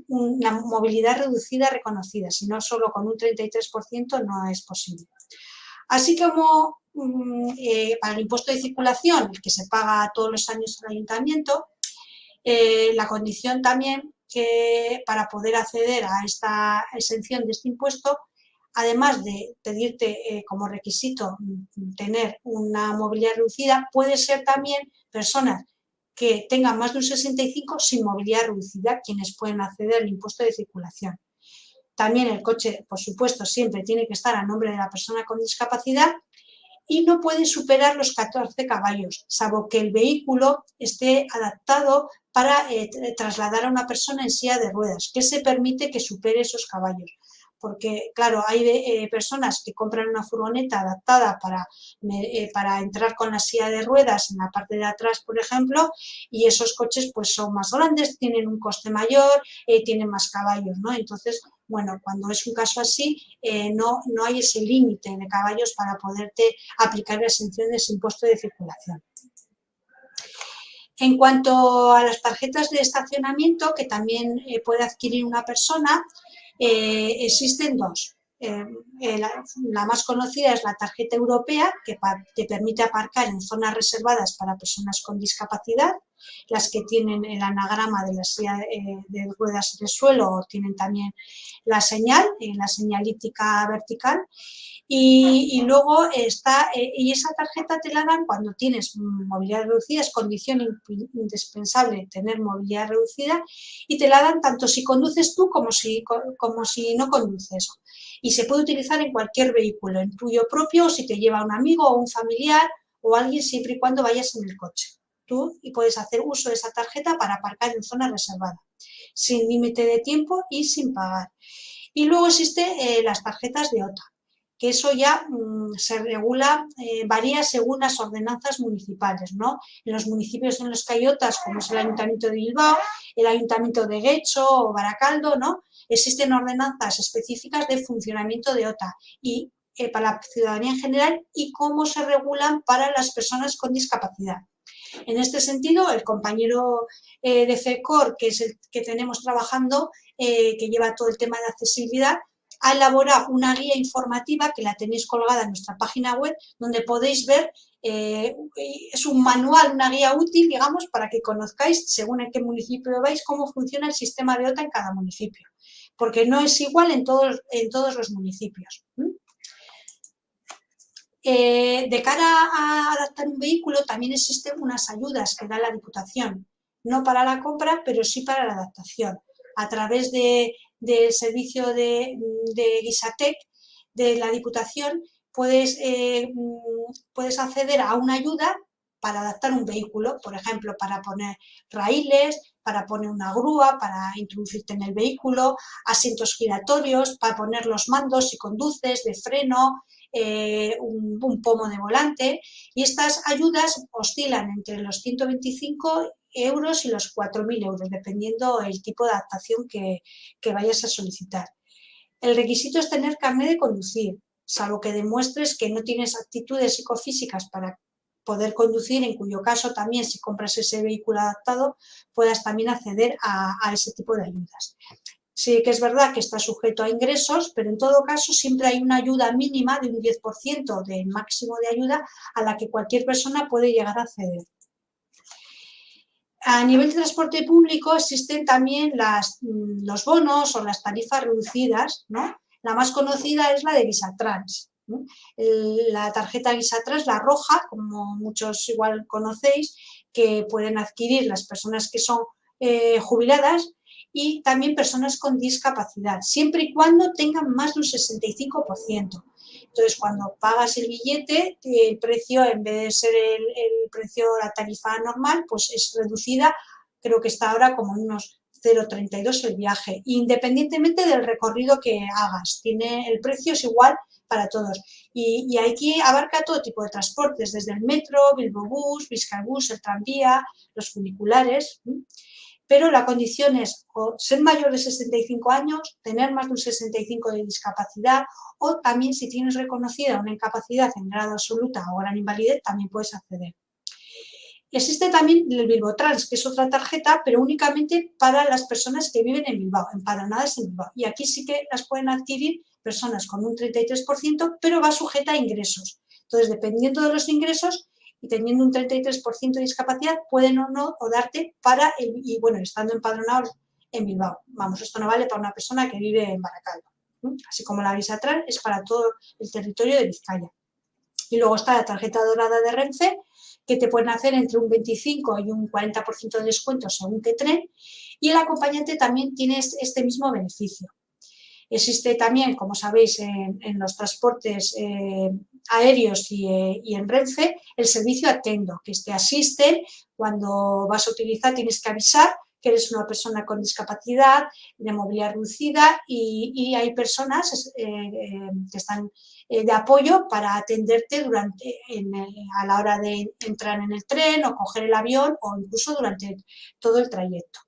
una movilidad reducida reconocida, si no solo con un 33% no es posible. Así como para el impuesto de circulación, el que se paga todos los años al ayuntamiento, la condición también que para poder acceder a esta exención de este impuesto, además de pedirte como requisito tener una movilidad reducida, puede ser también personas que tengan más de un 65 sin movilidad reducida, quienes pueden acceder al impuesto de circulación. También el coche, por supuesto, siempre tiene que estar a nombre de la persona con discapacidad y no puede superar los 14 caballos, salvo que el vehículo esté adaptado para trasladar a una persona en silla de ruedas, que se permite que supere esos caballos. Porque, claro, hay personas que compran una furgoneta adaptada para entrar con la silla de ruedas en la parte de atrás, por ejemplo, y esos coches pues son más grandes, tienen un coste mayor, tienen más caballos, ¿no? Entonces, bueno, cuando es un caso así, no hay ese límite de caballos para poderte aplicar la exención de ese impuesto de circulación. En cuanto a las tarjetas de estacionamiento, que también puede adquirir una persona, existen dos. La más conocida es la tarjeta europea, que te permite aparcar en zonas reservadas para personas con discapacidad. Las que tienen el anagrama de la silla de ruedas de suelo tienen también la señal, la señalítica vertical. Y luego está, y esa tarjeta te la dan cuando tienes movilidad reducida, es condición indispensable tener movilidad reducida, y te la dan tanto si conduces tú como si no conduces. Y se puede utilizar en cualquier vehículo, en tuyo propio, o si te lleva un amigo o un familiar o alguien, siempre y cuando vayas en el coche. Tú puedes hacer uso de esa tarjeta para aparcar en zona reservada, sin límite de tiempo y sin pagar. Y luego existen las tarjetas de OTA, que eso ya se regula, varía según las ordenanzas municipales, ¿no? En los municipios en los que hay OTAs, como es el Ayuntamiento de Bilbao, el Ayuntamiento de Guecho o Baracaldo, ¿no? Existen ordenanzas específicas de funcionamiento de OTA y para la ciudadanía en general, y cómo se regulan para las personas con discapacidad. En este sentido, el compañero de FECOR, que es el que tenemos trabajando, que lleva todo el tema de accesibilidad, ha elaborado una guía informativa que la tenéis colgada en nuestra página web, donde podéis ver, es un manual, una guía útil, digamos, para que conozcáis, según en qué municipio vais, cómo funciona el sistema de OTA en cada municipio, porque no es igual en todos los municipios. De cara a adaptar un vehículo, también existen unas ayudas que da la Diputación, no para la compra, pero sí para la adaptación, a través del servicio de Guisatec de la Diputación. Puedes acceder a una ayuda para adaptar un vehículo, por ejemplo, para poner raíles, para poner una grúa, para introducirte en el vehículo, asientos giratorios, para poner los mandos si conduces, de freno, un pomo de volante, y estas ayudas oscilan entre los 125 euros y los 4.000 euros, dependiendo el tipo de adaptación que vayas a solicitar. El requisito es tener carnet de conducir, salvo que demuestres que no tienes aptitudes psicofísicas para poder conducir, en cuyo caso también, si compras ese vehículo adaptado, puedas también acceder a ese tipo de ayudas. Sí que es verdad que está sujeto a ingresos, pero en todo caso siempre hay una ayuda mínima de un 10% del máximo de ayuda a la que cualquier persona puede llegar a acceder. A nivel de transporte público existen también los bonos o las tarifas reducidas, ¿no? La más conocida es la de Visatrans, ¿no? La tarjeta Visatrans, la roja, como muchos igual conocéis, que pueden adquirir las personas que son jubiladas y también personas con discapacidad, siempre y cuando tengan más de un 65%. Entonces, cuando pagas el billete, el precio, en vez de ser el precio, la tarifa normal, pues es reducida, creo que está ahora como en unos 0,32 el viaje, independientemente del recorrido que hagas. El precio es igual para todos. Y aquí abarca todo tipo de transportes, desde el metro, Bilbobús, Bizkaibus, el tranvía, los funiculares, pero la condición es o ser mayor de 65 años, tener más de un 65 de discapacidad, o también si tienes reconocida una incapacidad en grado absoluta o gran invalidez, también puedes acceder. Existe también el Bilbotrans, que es otra tarjeta, pero únicamente para las personas que viven en Bilbao, empadronadas en Bilbao. Y aquí sí que las pueden adquirir personas con un 33%, pero va sujeta a ingresos. Entonces, dependiendo de los ingresos y teniendo un 33% de discapacidad, pueden o no o darte para, y bueno, estando empadronados en Bilbao. Vamos, esto no vale para una persona que vive en Baracaldo. Así como la Visatrans es para todo el territorio de Vizcaya. Y luego está la tarjeta dorada de Renfe, que te pueden hacer entre un 25 y un 40% de descuento según qué tren, y el acompañante también tiene este mismo beneficio. Existe también, como sabéis, en los transportes aéreos y en Renfe, el servicio Atendo, que te asisten cuando vas a utilizar, tienes que avisar que eres una persona con discapacidad, de movilidad reducida, y hay personas que están de apoyo para atenderte a la hora de entrar en el tren o coger el avión o incluso durante todo el trayecto.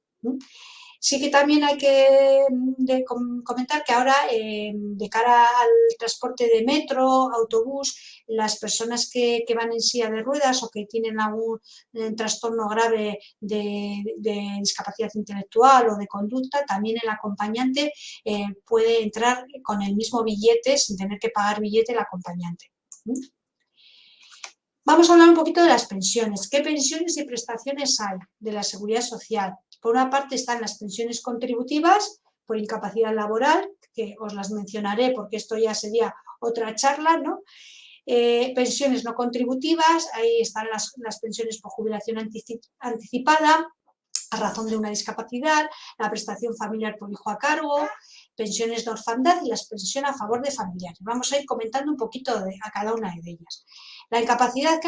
Sí que también hay que comentar que ahora, de cara al transporte de metro, autobús, las personas que van en silla de ruedas o que tienen algún trastorno grave de discapacidad intelectual o de conducta, también el acompañante puede entrar con el mismo billete sin tener que pagar billete el acompañante. Vamos a hablar un poquito de las pensiones. ¿Qué pensiones y prestaciones hay de la Seguridad Social? Por una parte están las pensiones contributivas por incapacidad laboral, que os las mencionaré porque esto ya sería otra charla, ¿no? Pensiones no contributivas, ahí están las pensiones por jubilación anticipada, a razón de una discapacidad, la prestación familiar por hijo a cargo, pensiones de orfandad y las pensiones a favor de familiares. Vamos a ir comentando un poquito a cada una de ellas. La incapacidad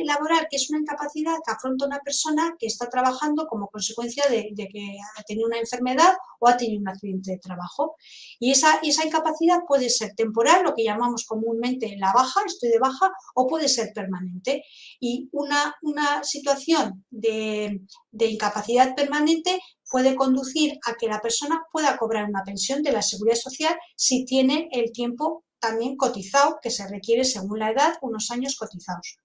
laboral, que es una incapacidad que afronta una persona que está trabajando como consecuencia de que ha tenido una enfermedad o ha tenido un accidente de trabajo. Y esa incapacidad puede ser temporal, lo que llamamos comúnmente la baja, estoy de baja, o puede ser permanente. Y una situación de incapacidad permanente puede conducir a que la persona pueda cobrar una pensión de la Seguridad Social si tiene el tiempo también cotizado, que se requiere según la edad, unos años cotizados.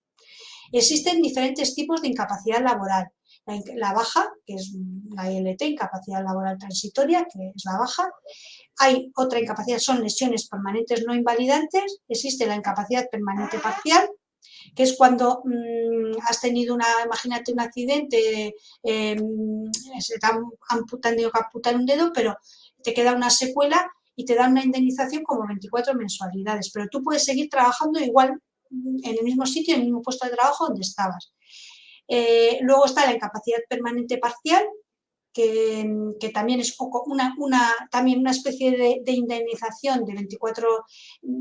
Existen diferentes tipos de incapacidad laboral. La baja, que es la ILT, incapacidad laboral transitoria, que es la baja. Hay otra incapacidad, son lesiones permanentes no invalidantes. Existe la incapacidad permanente parcial, que es cuando has tenido imagínate un accidente, se te han tenido que amputar un dedo, pero te queda una secuela y te dan una indemnización como 24 mensualidades, pero tú puedes seguir trabajando igual en el mismo sitio, en el mismo puesto de trabajo donde estabas. Luego está la incapacidad permanente parcial, que también es también una especie de indemnización de 24,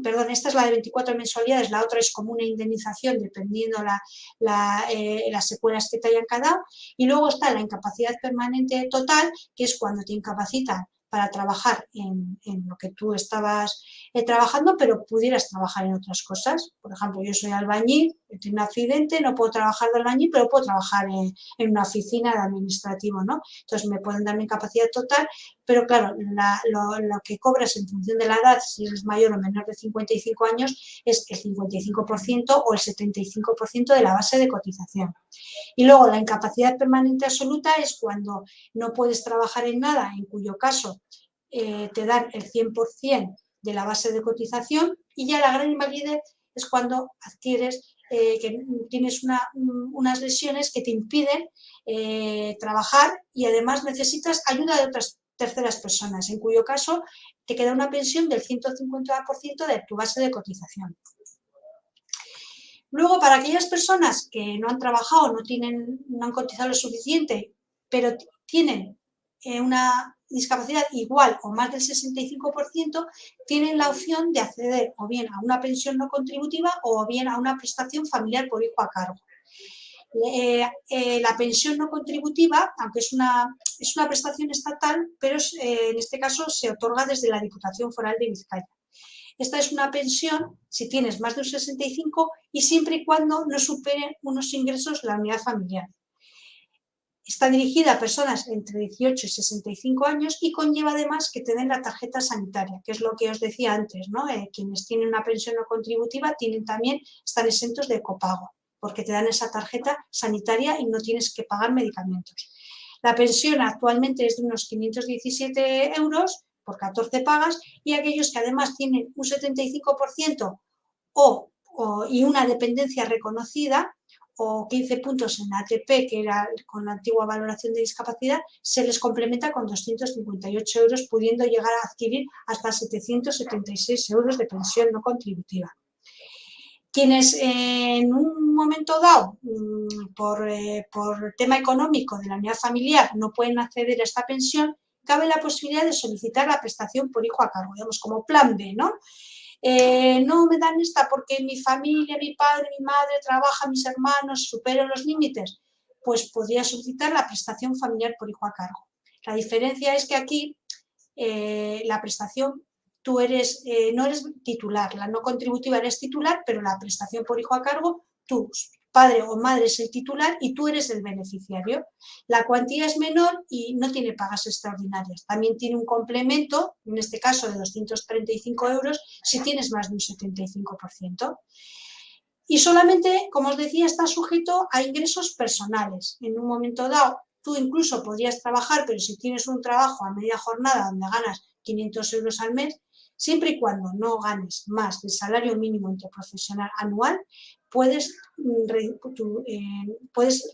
perdón, esta es la de 24 mensualidades, la otra es como una indemnización dependiendo las secuelas que te hayan quedado. Y luego está la incapacidad permanente total, que es cuando te incapacitan para trabajar en lo que tú estabas trabajando, pero pudieras trabajar en otras cosas. Por ejemplo, yo soy albañil, he tenido un accidente, no puedo trabajar de albañil, pero puedo trabajar en una oficina de administrativo, ¿no? Entonces me pueden dar mi incapacidad total, pero claro, lo que cobras en función de la edad, si eres mayor o menor de 55 años, es el 55% o el 75% de la base de cotización. Y luego la incapacidad permanente absoluta es cuando no puedes trabajar en nada, en cuyo caso te dan el 100% de la base de cotización, y ya la gran invalidez es cuando adquieres que tienes unas lesiones que te impiden trabajar y además necesitas ayuda de otras terceras personas, en cuyo caso te queda una pensión del 150% de tu base de cotización. Luego, para aquellas personas que no han trabajado, no han cotizado lo suficiente, pero tienen una discapacidad igual o más del 65%, tienen la opción de acceder o bien a una pensión no contributiva o bien a una prestación familiar por hijo a cargo. La pensión no contributiva, aunque es una prestación estatal, pero en este caso se otorga desde la Diputación Foral de Vizcaya. Esta es una pensión si tienes más de un 65 y siempre y cuando no superen unos ingresos la unidad familiar. Está dirigida a personas entre 18 y 65 años y conlleva además que te den la tarjeta sanitaria, que es lo que os decía antes, ¿no? Quienes tienen una pensión no contributiva están exentos de copago, porque te dan esa tarjeta sanitaria y no tienes que pagar medicamentos. La pensión actualmente es de unos 517 euros por 14 pagas y aquellos que además tienen un 75% y una dependencia reconocida o 15 puntos en ATP, que era con la antigua valoración de discapacidad, se les complementa con 258 euros, pudiendo llegar a adquirir hasta 776 euros de pensión no contributiva. Quienes en un momento dado, por tema económico de la unidad familiar, no pueden acceder a esta pensión, cabe la posibilidad de solicitar la prestación por hijo a cargo, digamos, como plan B, ¿no? No me dan esta porque mi familia, mi padre, mi madre trabajan, mis hermanos superan los límites, pues podría solicitar la prestación familiar por hijo a cargo. La diferencia es que aquí la prestación tú no eres titular, la no contributiva eres titular, pero la prestación por hijo a cargo, tu padre o madre es el titular y tú eres el beneficiario. La cuantía es menor y no tiene pagas extraordinarias. También tiene un complemento, en este caso de 235 euros, si tienes más de un 75%. Y solamente, como os decía, está sujeto a ingresos personales. En un momento dado, tú incluso podrías trabajar, pero si tienes un trabajo a media jornada donde ganas 500 euros al mes, siempre y cuando no ganes más del salario mínimo interprofesional anual, puedes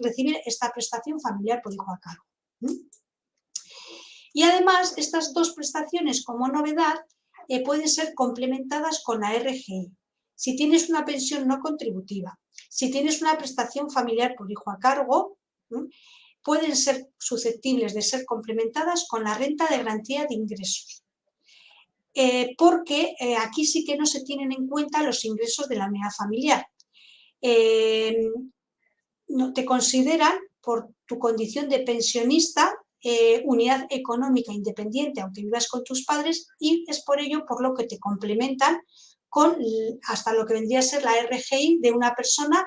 recibir esta prestación familiar por hijo a cargo. Y además, estas dos prestaciones, como novedad, pueden ser complementadas con la RGI. Si tienes una pensión no contributiva, si tienes una prestación familiar por hijo a cargo, pueden ser susceptibles de ser complementadas con la renta de garantía de ingresos. Porque aquí sí que no se tienen en cuenta los ingresos de la unidad familiar. No te consideran por tu condición de pensionista unidad económica independiente, aunque vivas con tus padres, y es por ello por lo que te complementan con hasta lo que vendría a ser la RGI de una persona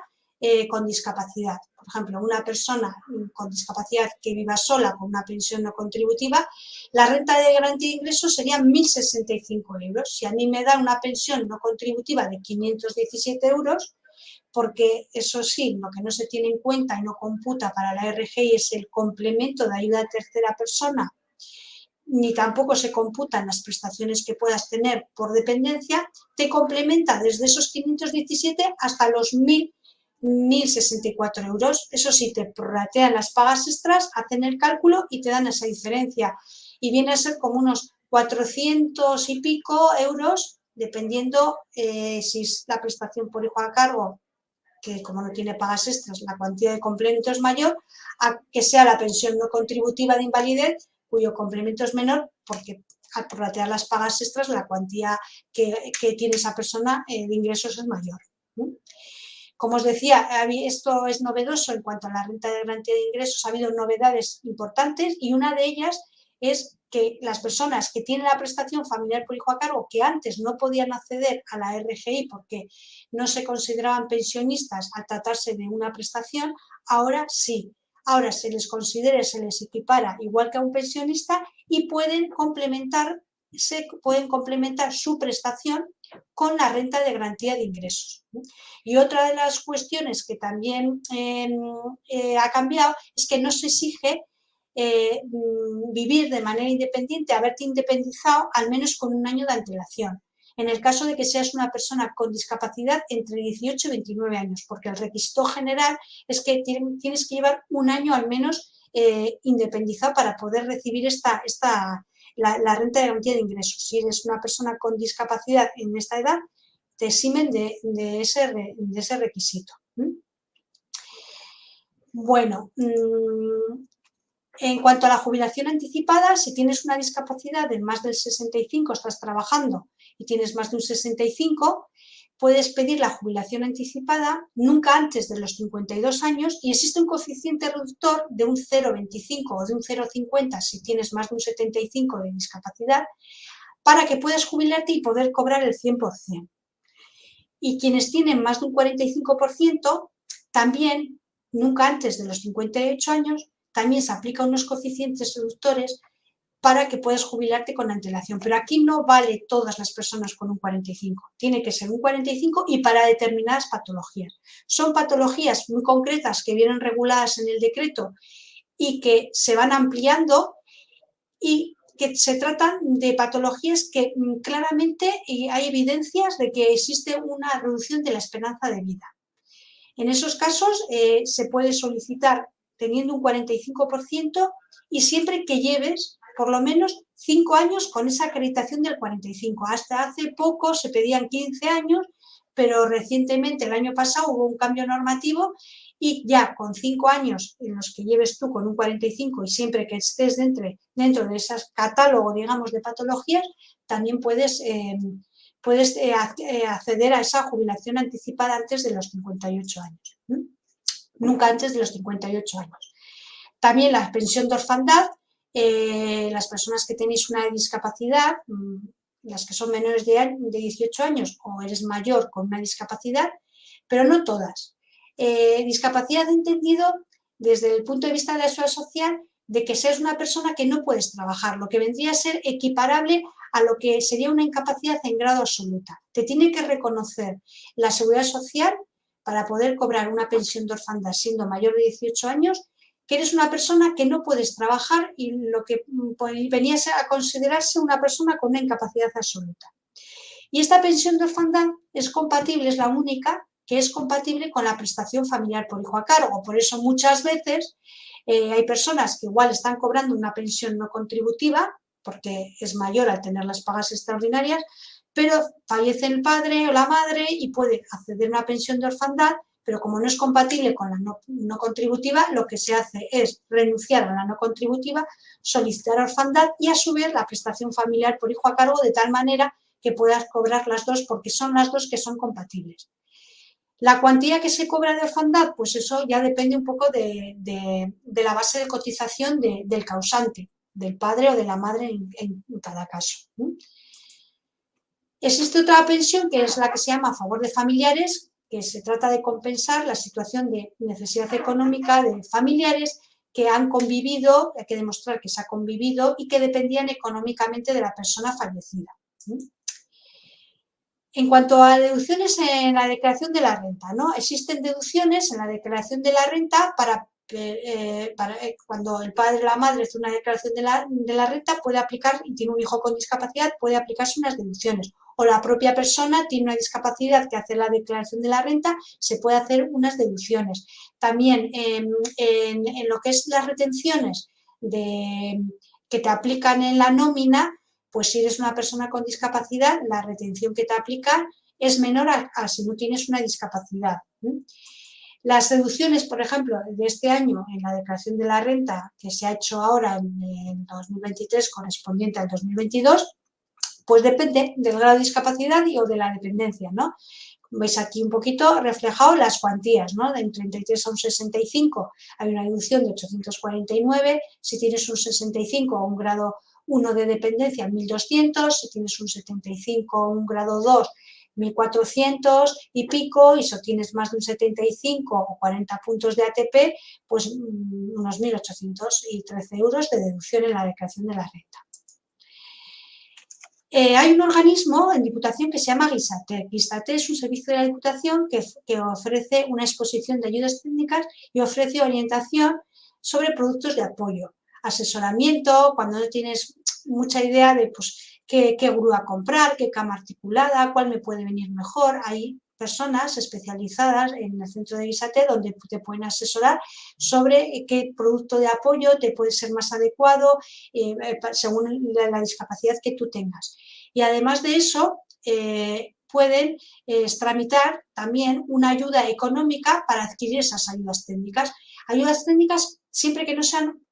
con discapacidad. Por ejemplo, una persona con discapacidad que viva sola con una pensión no contributiva, la renta de garantía de ingresos sería 1.065 euros. Si a mí me dan una pensión no contributiva de 517 euros, porque eso sí, lo que no se tiene en cuenta y no computa para la RGI es el complemento de ayuda a tercera persona, ni tampoco se computan las prestaciones que puedas tener por dependencia, te complementa desde esos 517 hasta los 1.064 euros. Eso sí, te prorratean las pagas extras, hacen el cálculo y te dan esa diferencia. Y viene a ser como unos 400 y pico euros, dependiendo si es la prestación por hijo a cargo, que como no tiene pagas extras, la cuantía de complemento es mayor, a que sea la pensión no contributiva de invalidez, cuyo complemento es menor, porque al prorratear las pagas extras, la cuantía que tiene esa persona de ingresos es mayor. Como os decía, esto es novedoso en cuanto a la renta de garantía de ingresos, ha habido novedades importantes y una de ellas es que las personas que tienen la prestación familiar por hijo a cargo, que antes no podían acceder a la RGI porque no se consideraban pensionistas al tratarse de una prestación, ahora sí. Ahora se les considera, se les equipara igual que a un pensionista y pueden complementar su prestación con la renta de garantía de ingresos. Y otra de las cuestiones que también ha cambiado es que no se exige vivir de manera independiente, haberte independizado al menos con un año de antelación. en el caso de que seas una persona con discapacidad entre 18 y 29 años, porque el requisito general es que tienes que llevar un año al menos independizado para poder recibir la renta de garantía de ingresos. Si eres una persona con discapacidad en esta edad, te eximen de ese requisito. Bueno, en cuanto a la jubilación anticipada, si tienes una discapacidad de más del 65, estás trabajando y tienes más de un 65, puedes pedir la jubilación anticipada nunca antes de los 52 años y existe un coeficiente reductor de un 0,25 o de un 0,50 si tienes más de un 75 de discapacidad para que puedas jubilarte y poder cobrar el 100%. Y quienes tienen más de un 45%, también nunca antes de los 58 años, también se aplican unos coeficientes reductores para que puedas jubilarte con antelación. Pero aquí no vale todas las personas con un 45. Tiene que ser un 45 y para determinadas patologías. Son patologías muy concretas que vienen reguladas en el decreto y que se van ampliando y que se tratan de patologías que claramente hay evidencias de que existe una reducción de la esperanza de vida. En esos casos se puede solicitar teniendo un 45% y siempre que lleves por lo menos 5 años con esa acreditación del 45. Hasta hace poco se pedían 15 años, pero recientemente, el año pasado, hubo un cambio normativo y ya con 5 años en los que lleves tú con un 45 y siempre que estés dentro de ese catálogo, digamos, de patologías, también puedes acceder a esa jubilación anticipada antes de los 58 años. Nunca antes de los 58 años. También la pensión de orfandad, las personas que tenéis una discapacidad, las que son menores de 18 años o eres mayor con una discapacidad, pero no todas. Discapacidad entendido desde el punto de vista de la seguridad social de que seas una persona que no puedes trabajar, lo que vendría a ser equiparable a lo que sería una incapacidad en grado absoluta. Te tiene que reconocer la seguridad social para poder cobrar una pensión de orfandad siendo mayor de 18 años, que eres una persona que no puedes trabajar y lo que venía a considerarse una persona con una incapacidad absoluta. Y esta pensión de orfandad es compatible, es la única que es compatible con la prestación familiar por hijo a cargo. Por eso muchas veces hay personas que igual están cobrando una pensión no contributiva, porque es mayor al tener las pagas extraordinarias, pero fallece el padre o la madre y puede acceder a una pensión de orfandad, pero como no es compatible con la no contributiva, lo que se hace es renunciar a la no contributiva, solicitar orfandad y a su vez la prestación familiar por hijo a cargo de tal manera que puedas cobrar las dos porque son las dos que son compatibles. La cuantía que se cobra de orfandad, pues eso ya depende un poco de la base de cotización del causante, del padre o de la madre en cada caso. Existe otra pensión que es la que se llama a favor de familiares, que se trata de compensar la situación de necesidad económica de familiares que han convivido, hay que demostrar que se ha convivido y que dependían económicamente de la persona fallecida. En cuanto a deducciones en la declaración de la renta, ¿no? Existen deducciones en la declaración de la renta para cuando el padre o la madre hace una declaración de la renta puede aplicar, y tiene un hijo con discapacidad, puede aplicarse unas deducciones. O la propia persona tiene una discapacidad que hace la declaración de la renta, se puede hacer unas deducciones. También en lo que es las retenciones que te aplican en la nómina, pues si eres una persona con discapacidad, la retención que te aplican es menor a si no tienes una discapacidad. Las deducciones, por ejemplo, de este año en la declaración de la renta que se ha hecho ahora en 2023 correspondiente al 2022, pues depende del grado de discapacidad o de la dependencia, ¿no? Veis aquí un poquito reflejado las cuantías, ¿no? De un 33 a un 65 hay una deducción de 849, si tienes un 65 a un grado 1 de dependencia, 1.200, si tienes un 75 a un grado 2, 1.400 y pico, y si tienes más de un 75 o 40 puntos de ATP, pues unos 1.813 euros de deducción en la declaración de la renta. Hay un organismo en Diputación que se llama Guisate. Guisate es un servicio de la Diputación que ofrece una exposición de ayudas técnicas y ofrece orientación sobre productos de apoyo, asesoramiento, cuando no tienes mucha idea de pues, qué grúa comprar, qué cama articulada, cuál me puede venir mejor. Hay personas especializadas en el centro de Guisater donde te pueden asesorar sobre qué producto de apoyo te puede ser más adecuado según la discapacidad que tú tengas. Y además de eso, pueden tramitar también una ayuda económica para adquirir esas ayudas técnicas. Ayudas técnicas siempre que no sean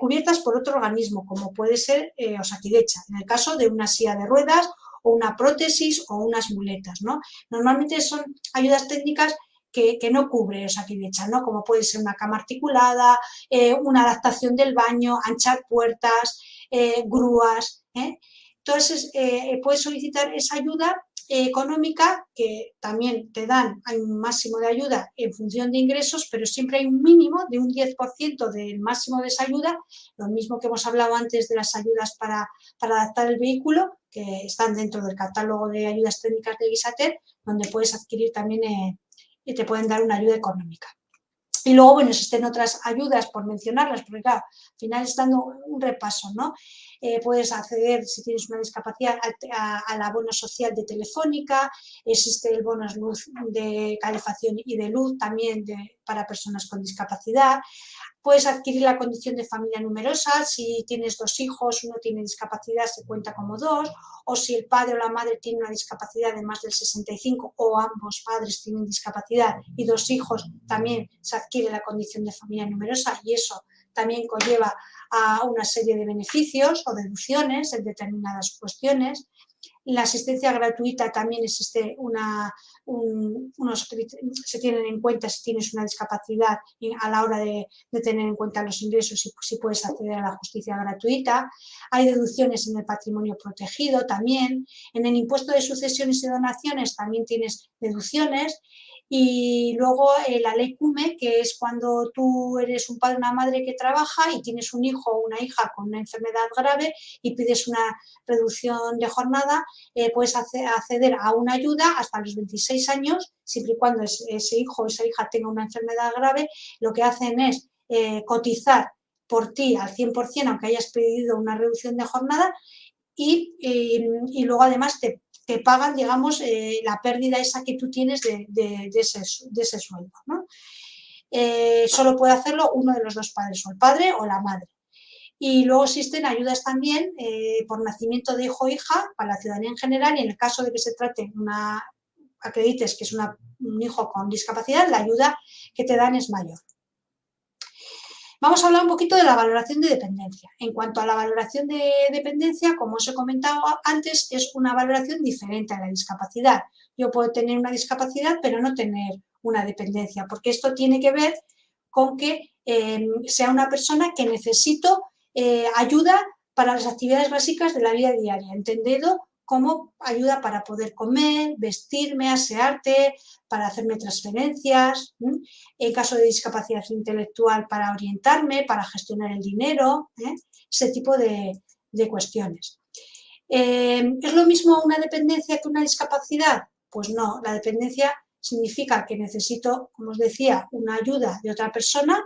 cubiertas por otro organismo, como puede ser Osakidetza, en el caso de una silla de ruedas o una prótesis o unas muletas, ¿no? Normalmente son ayudas técnicas que no cubre Osakidetza, ¿no? Como puede ser una cama articulada, una adaptación del baño, anchar puertas, grúas, Entonces, puedes solicitar esa ayuda económica que también te dan, hay un máximo de ayuda en función de ingresos, pero siempre hay un mínimo de un 10% del máximo de esa ayuda, lo mismo que hemos hablado antes de las ayudas para adaptar el vehículo, que están dentro del catálogo de ayudas técnicas de Guisater, donde puedes adquirir también y te pueden dar una ayuda económica. Y luego, bueno, existen otras ayudas, por mencionarlas, porque claro, al final es dando un repaso, ¿no? Puedes acceder, si tienes una discapacidad, al abono social de Telefónica, existe el bono luz de calefacción y de luz también para personas con discapacidad. Puedes adquirir la condición de familia numerosa, si tienes 2 hijos, uno tiene discapacidad, se cuenta como 2, o si el padre o la madre tiene una discapacidad de más del 65 o ambos padres tienen discapacidad y 2 hijos, también se adquiere la condición de familia numerosa y eso también conlleva a una serie de beneficios o deducciones en determinadas cuestiones. La asistencia gratuita también existe se tienen en cuenta si tienes una discapacidad a la hora de tener en cuenta los ingresos y si puedes acceder a la justicia gratuita. Hay deducciones en el patrimonio protegido también. En el impuesto de sucesiones y donaciones también tienes deducciones. Y luego la ley CUME, que es cuando tú eres un padre o una madre que trabaja y tienes un hijo o una hija con una enfermedad grave y pides una reducción de jornada, puedes acceder a una ayuda hasta los 26 años, siempre y cuando ese hijo o esa hija tenga una enfermedad grave. Lo que hacen es cotizar por ti al 100%, aunque hayas pedido una reducción de jornada, y luego además te pagan, digamos, la pérdida esa que tú tienes de ese sueldo, ¿no? Solo puede hacerlo uno de los 2 padres, o el padre o la madre. Y luego existen ayudas también por nacimiento de hijo o hija para la ciudadanía en general, y en el caso de que se trate acredites que es un hijo con discapacidad, la ayuda que te dan es mayor. Vamos a hablar un poquito de la valoración de dependencia. En cuanto a la valoración de dependencia, como os he comentado antes, es una valoración diferente a la discapacidad. Yo puedo tener una discapacidad, pero no tener una dependencia, porque esto tiene que ver con que sea una persona que necesito ayuda para las actividades básicas de la vida diaria, entendido como ayuda para poder comer, vestirme, asearte, para hacerme transferencias, en caso de discapacidad intelectual para orientarme, para gestionar el dinero, ese tipo de cuestiones. ¿Es lo mismo una dependencia que una discapacidad? Pues no, la dependencia significa que necesito, como os decía, una ayuda de otra persona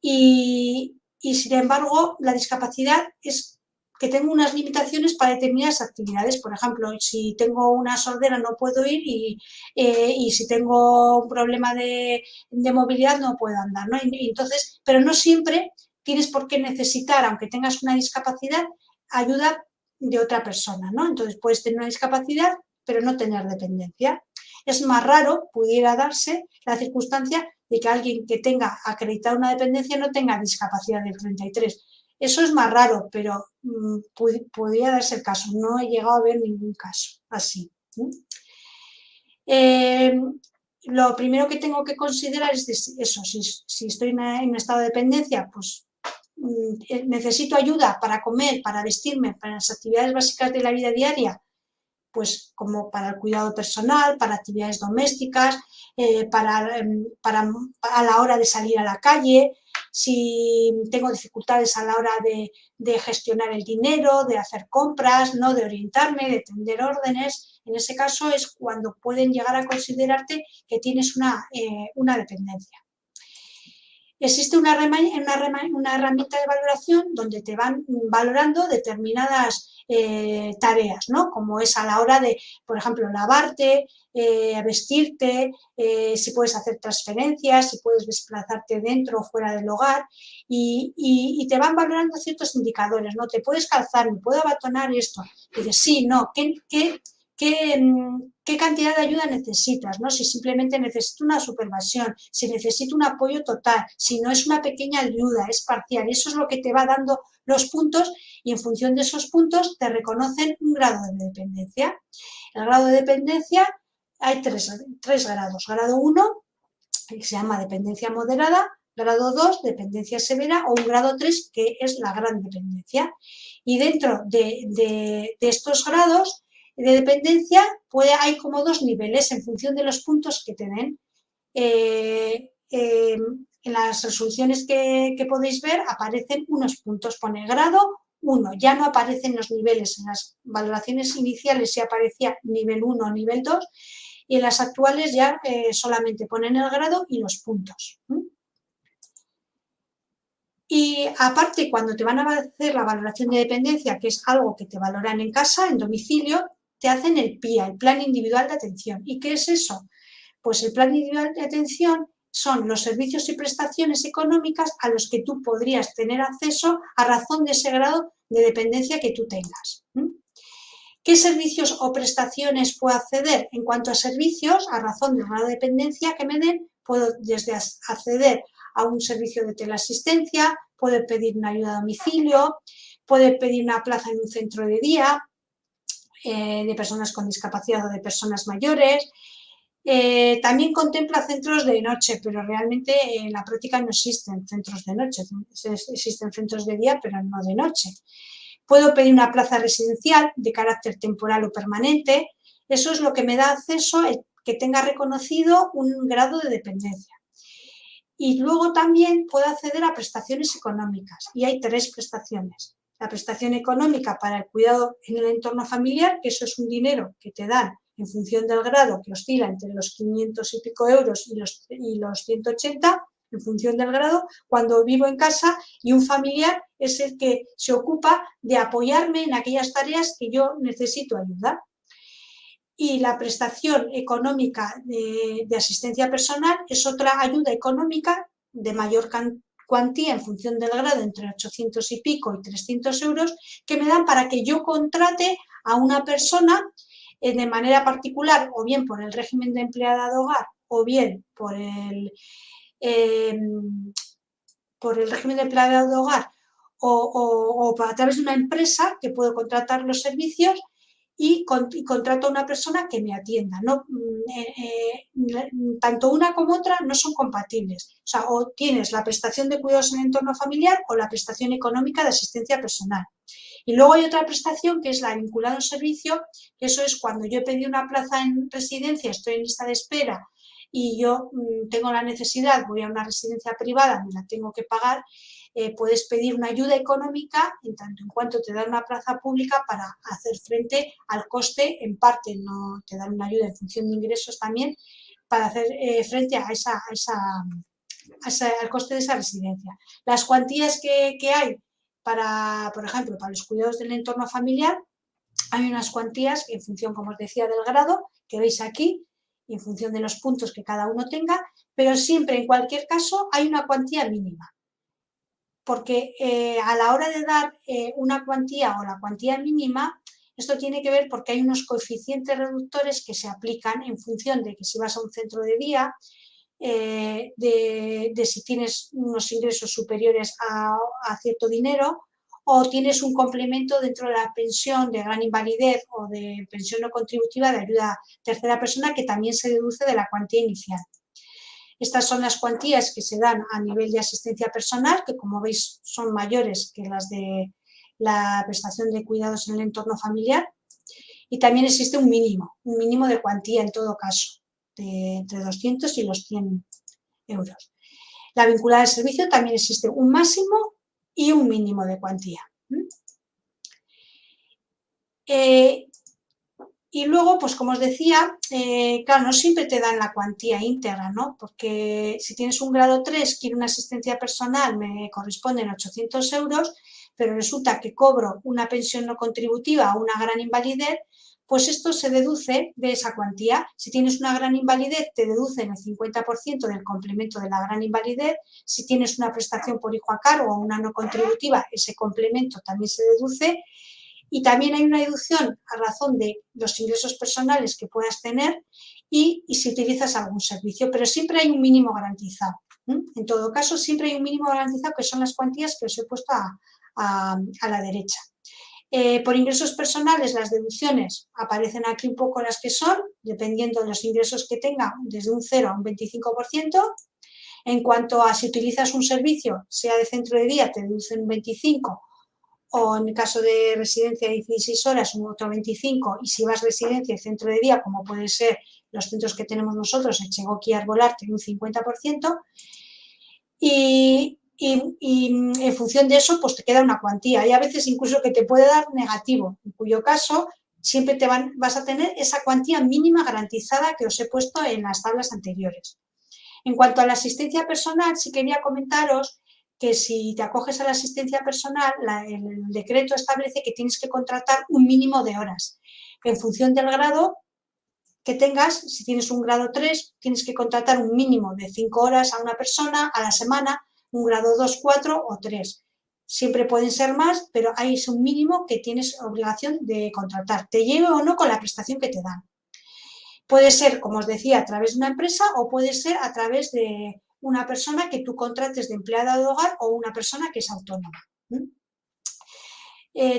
y sin embargo la discapacidad es que tengo unas limitaciones para determinadas actividades. Por ejemplo, si tengo una sordera no puedo ir y si tengo un problema de movilidad no puedo andar, ¿no? Entonces, pero no siempre tienes por qué necesitar, aunque tengas una discapacidad, ayuda de otra persona, ¿no? Entonces puedes tener una discapacidad pero no tener dependencia. Es más raro, pudiera darse la circunstancia de que alguien que tenga acreditada una dependencia no tenga discapacidad del 33. Eso es más raro, pero podría darse el caso. No he llegado a ver ningún caso así. Lo primero que tengo que considerar es eso, si estoy en un estado de dependencia, pues necesito ayuda para comer, para vestirme, para las actividades básicas de la vida diaria, pues como para el cuidado personal, para actividades domésticas, a la hora de salir a la calle, si tengo dificultades a la hora de gestionar el dinero, de hacer compras, ¿no? De orientarme, de tender órdenes. En ese caso es cuando pueden llegar a considerarte que tienes una dependencia. existe una herramienta de valoración donde te van valorando determinadas tareas, ¿no? Como es a la hora de, por ejemplo, lavarte, vestirte, si puedes hacer transferencias, si puedes desplazarte dentro o fuera del hogar y te van valorando ciertos indicadores, ¿no? Te puedes calzar, me puedo abotonar esto. Y dices, sí, no, ¿qué cantidad de ayuda necesitas? ¿No? Si simplemente necesito una supervisión, si necesito un apoyo total, si no es una pequeña ayuda, es parcial. Eso es lo que te va dando los puntos y en función de esos puntos te reconocen un grado de dependencia. El grado de dependencia hay tres grados. Grado 1, que se llama dependencia moderada, grado 2, dependencia severa o un grado 3, que es la gran dependencia. Y dentro de estos grados de dependencia hay como dos niveles en función de los puntos que te den. En las resoluciones que podéis ver aparecen unos puntos, pone grado 1, ya no aparecen los niveles, en las valoraciones iniciales sí aparecía nivel 1 o nivel 2 y en las actuales ya solamente ponen el grado y los puntos. Y aparte, cuando te van a hacer la valoración de dependencia, que es algo que te valoran en casa, en domicilio, te hacen el PIA, el Plan Individual de Atención. ¿Y qué es eso? Pues el Plan Individual de Atención son los servicios y prestaciones económicas a los que tú podrías tener acceso a razón de ese grado de dependencia que tú tengas. ¿Qué servicios o prestaciones puedo acceder? En cuanto a servicios, a razón del grado de dependencia que me den, puedo desde acceder a un servicio de teleasistencia, puedo pedir una ayuda a domicilio, puedo pedir una plaza en un centro de día de personas con discapacidad o de personas mayores. También contempla centros de noche, pero realmente en la práctica no existen centros de noche, existen centros de día, pero no de noche. Puedo pedir una plaza residencial de carácter temporal o permanente. Eso es lo que me da acceso a que tenga reconocido un grado de dependencia. Y luego también puedo acceder a prestaciones económicas y hay 3 prestaciones. La prestación económica para el cuidado en el entorno familiar, que eso es un dinero que te dan en función del grado, que oscila entre los 500 y pico euros y los 180, en función del grado, cuando vivo en casa y un familiar es el que se ocupa de apoyarme en aquellas tareas que yo necesito ayuda. Y la prestación económica de asistencia personal es otra ayuda económica de mayor cuantía en función del grado, entre 800 y pico y 300 euros, que me dan para que yo contrate a una persona de manera particular, o bien por el régimen de empleada de hogar, o bien por el régimen de empleada de hogar, o a través de una empresa que puedo contratar los servicios y contrato a una persona que me atienda. ¿No? Tanto una como otra no son compatibles. O sea, o tienes la prestación de cuidados en el entorno familiar o la prestación económica de asistencia personal. Y luego hay otra prestación que es la vinculada a un servicio, que eso es cuando yo he pedido una plaza en residencia, estoy en lista de espera y yo tengo la necesidad, voy a una residencia privada, me la tengo que pagar, puedes pedir una ayuda económica en tanto en cuanto te dan una plaza pública para hacer frente al coste, en parte no te dan una ayuda en función de ingresos también, para hacer frente a al coste de esa residencia. Las cuantías que hay para, por ejemplo, para los cuidados del entorno familiar, hay unas cuantías que en función, como os decía, del grado, que veis aquí, y en función de los puntos que cada uno tenga, pero siempre, en cualquier caso, hay una cuantía mínima. Porque a la hora de dar una cuantía o la cuantía mínima, esto tiene que ver porque hay unos coeficientes reductores que se aplican en función de que si vas a un centro de día, de si tienes unos ingresos superiores a cierto dinero o tienes un complemento dentro de la pensión de gran invalidez o de pensión no contributiva de ayuda tercera persona que también se deduce de la cuantía inicial. Estas son las cuantías que se dan a nivel de asistencia personal, que como veis son mayores que las de la prestación de cuidados en el entorno familiar. Y también existe un mínimo de cuantía en todo caso, de entre 200 y los 100 euros. La vinculada al servicio también existe un máximo y un mínimo de cuantía. Y luego, pues como os decía, claro, no siempre te dan la cuantía íntegra, ¿no? Porque si tienes un grado 3, quiero una asistencia personal, me corresponden 800 euros, pero resulta que cobro una pensión no contributiva o una gran invalidez, pues esto se deduce de esa cuantía. Si tienes una gran invalidez, te deducen el 50% del complemento de la gran invalidez. Si tienes una prestación por hijo a cargo o una no contributiva, ese complemento también se deduce. Y también hay una deducción a razón de los ingresos personales que puedas tener y si utilizas algún servicio, pero siempre hay un mínimo garantizado. En todo caso, siempre hay un mínimo garantizado, que son las cuantías que os he puesto a la derecha. Por ingresos personales, las deducciones aparecen aquí un poco las que son, dependiendo de los ingresos que tenga, desde un 0 a un 25%. En cuanto a si utilizas un servicio, sea de centro de día, te deducen un 25%, o en el caso de residencia de 16 horas, un otro 25%, y si vas residencia y centro de día, como puede ser los centros que tenemos nosotros, Echegoki y Arbolarte, un 50%, y en función de eso, pues te queda una cuantía. Hay a veces incluso que te puede dar negativo, en cuyo caso siempre vas a tener esa cuantía mínima garantizada que os he puesto en las tablas anteriores. En cuanto a la asistencia personal, sí quería comentaros que si te acoges a la asistencia personal, el decreto establece que tienes que contratar un mínimo de horas. En función del grado que tengas, si tienes un grado 3, tienes que contratar un mínimo de 5 horas a una persona a la semana, un grado 2, 4 o 3. Siempre pueden ser más, pero hay un mínimo que tienes obligación de contratar, te lleve o no con la prestación que te dan. Puede ser, como os decía, a través de una empresa o puede ser a través de una persona que tú contrates de empleada de hogar o una persona que es autónoma.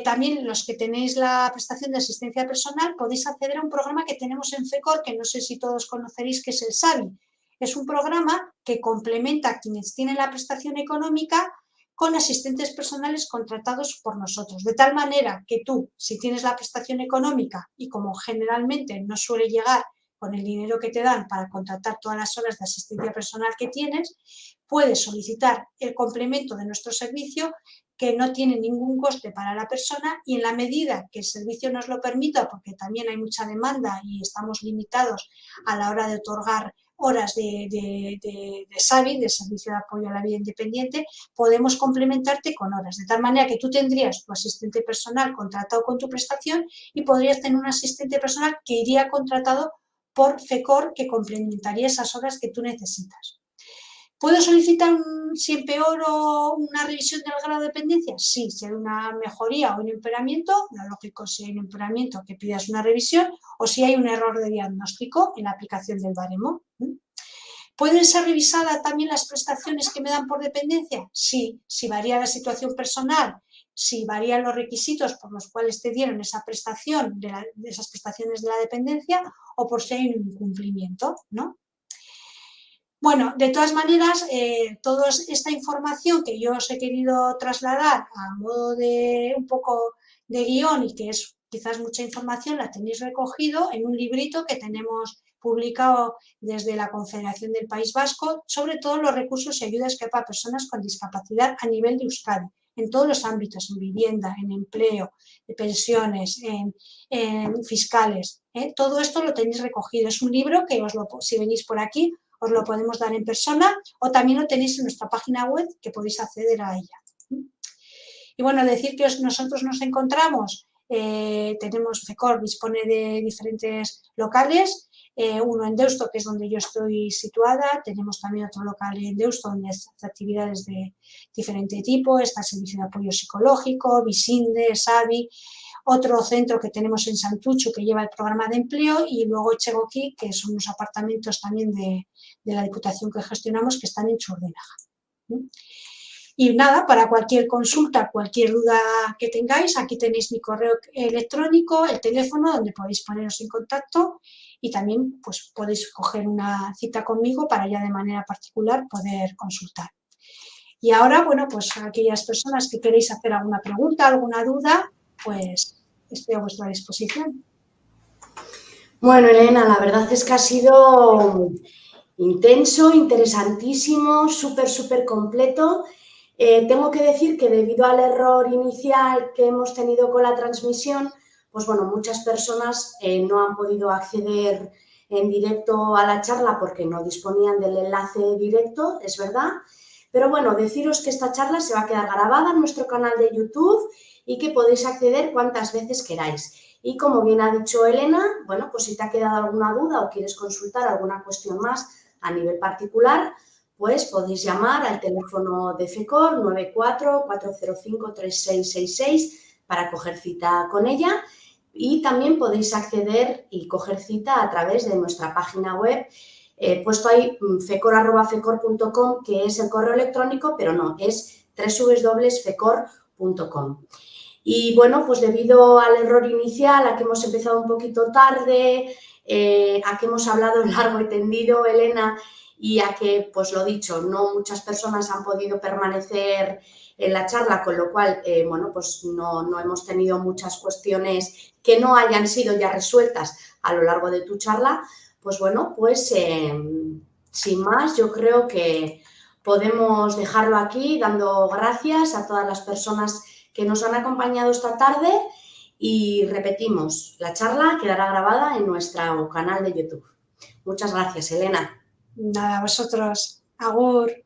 También los que tenéis la prestación de asistencia personal podéis acceder a un programa que tenemos en FECOR, que no sé si todos conoceréis, que es el SAVI. Es un programa que complementa a quienes tienen la prestación económica con asistentes personales contratados por nosotros, de tal manera que tú, si tienes la prestación económica y como generalmente no suele llegar con el dinero que te dan para contratar todas las horas de asistencia personal que tienes, puedes solicitar el complemento de nuestro servicio, que no tiene ningún coste para la persona, y en la medida que el servicio nos lo permita, porque también hay mucha demanda y estamos limitados a la hora de otorgar horas de SAVI, de Servicio de Apoyo a la Vida Independiente, podemos complementarte con horas, de tal manera que tú tendrías tu asistente personal contratado con tu prestación y podrías tener un asistente personal que iría contratado por FECOR, que complementaría esas horas que tú necesitas. ¿Puedo solicitar si empeoro una revisión del grado de dependencia? Sí, si hay una mejoría o un empeoramiento, lo lógico si hay un empeoramiento que pidas una revisión, o si hay un error de diagnóstico en la aplicación del baremo. ¿Pueden ser revisadas también las prestaciones que me dan por dependencia? Sí, si varía la situación personal, si varían los requisitos por los cuales te dieron esa prestación, de esas prestaciones de la dependencia, o por si hay un incumplimiento, ¿no? Bueno, de todas maneras, toda esta información que yo os he querido trasladar a modo de un poco de guión, y que es quizás mucha información, la tenéis recogido en un librito que tenemos publicado desde la Confederación del País Vasco, sobre todos los recursos y ayudas que hay para personas con discapacidad a nivel de Euskadi, en todos los ámbitos, en vivienda, en empleo, de pensiones, en fiscales. Todo esto lo tenéis recogido. Es un libro que si venís por aquí, os lo podemos dar en persona, o también lo tenéis en nuestra página web, que podéis acceder a ella. Y bueno, decir que nosotros nos encontramos, tenemos FECOR, dispone de diferentes locales, uno en Deusto, que es donde yo estoy situada, tenemos también otro local en Deusto donde hace actividades de diferente tipo, está el Servicio de Apoyo Psicológico, Visinde, SAVI, otro centro que tenemos en Santuchu que lleva el programa de empleo, y luego Echegoki, que son unos apartamentos también de la Diputación que gestionamos, que están en Churdinaga. Y nada, para cualquier consulta, cualquier duda que tengáis, aquí tenéis mi correo electrónico, el teléfono donde podéis poneros en contacto, y también pues podéis coger una cita conmigo para ya de manera particular poder consultar. Y ahora, bueno, pues a aquellas personas que queréis hacer alguna pregunta, alguna duda, pues estoy a vuestra disposición. Bueno, Elena, la verdad es que ha sido intenso, interesantísimo, súper completo. Tengo que decir que debido al error inicial que hemos tenido con la transmisión, pues bueno, muchas personas no han podido acceder en directo a la charla porque no disponían del enlace directo, es verdad. Pero bueno, deciros que esta charla se va a quedar grabada en nuestro canal de YouTube y que podéis acceder cuantas veces queráis. Y como bien ha dicho Elena, bueno, pues si te ha quedado alguna duda o quieres consultar alguna cuestión más a nivel particular, pues podéis llamar al teléfono de FECOR 94-405-3666 para coger cita con ella. Y también podéis acceder y coger cita a través de nuestra página web. Puesto ahí fecor@fecor.com, que es el correo electrónico, pero no, es www.fecor.com. Y bueno, pues debido al error inicial, a que hemos empezado un poquito tarde, a que hemos hablado largo y tendido, Elena, y a que, pues lo dicho, no muchas personas han podido permanecer en la charla, con lo cual, bueno, pues no hemos tenido muchas cuestiones que no hayan sido ya resueltas a lo largo de tu charla. Pues bueno, pues sin más, yo creo que podemos dejarlo aquí, dando gracias a todas las personas que nos han acompañado esta tarde y repetimos, la charla quedará grabada en nuestro canal de YouTube. Muchas gracias, Elena. Nada, vosotros. Agur.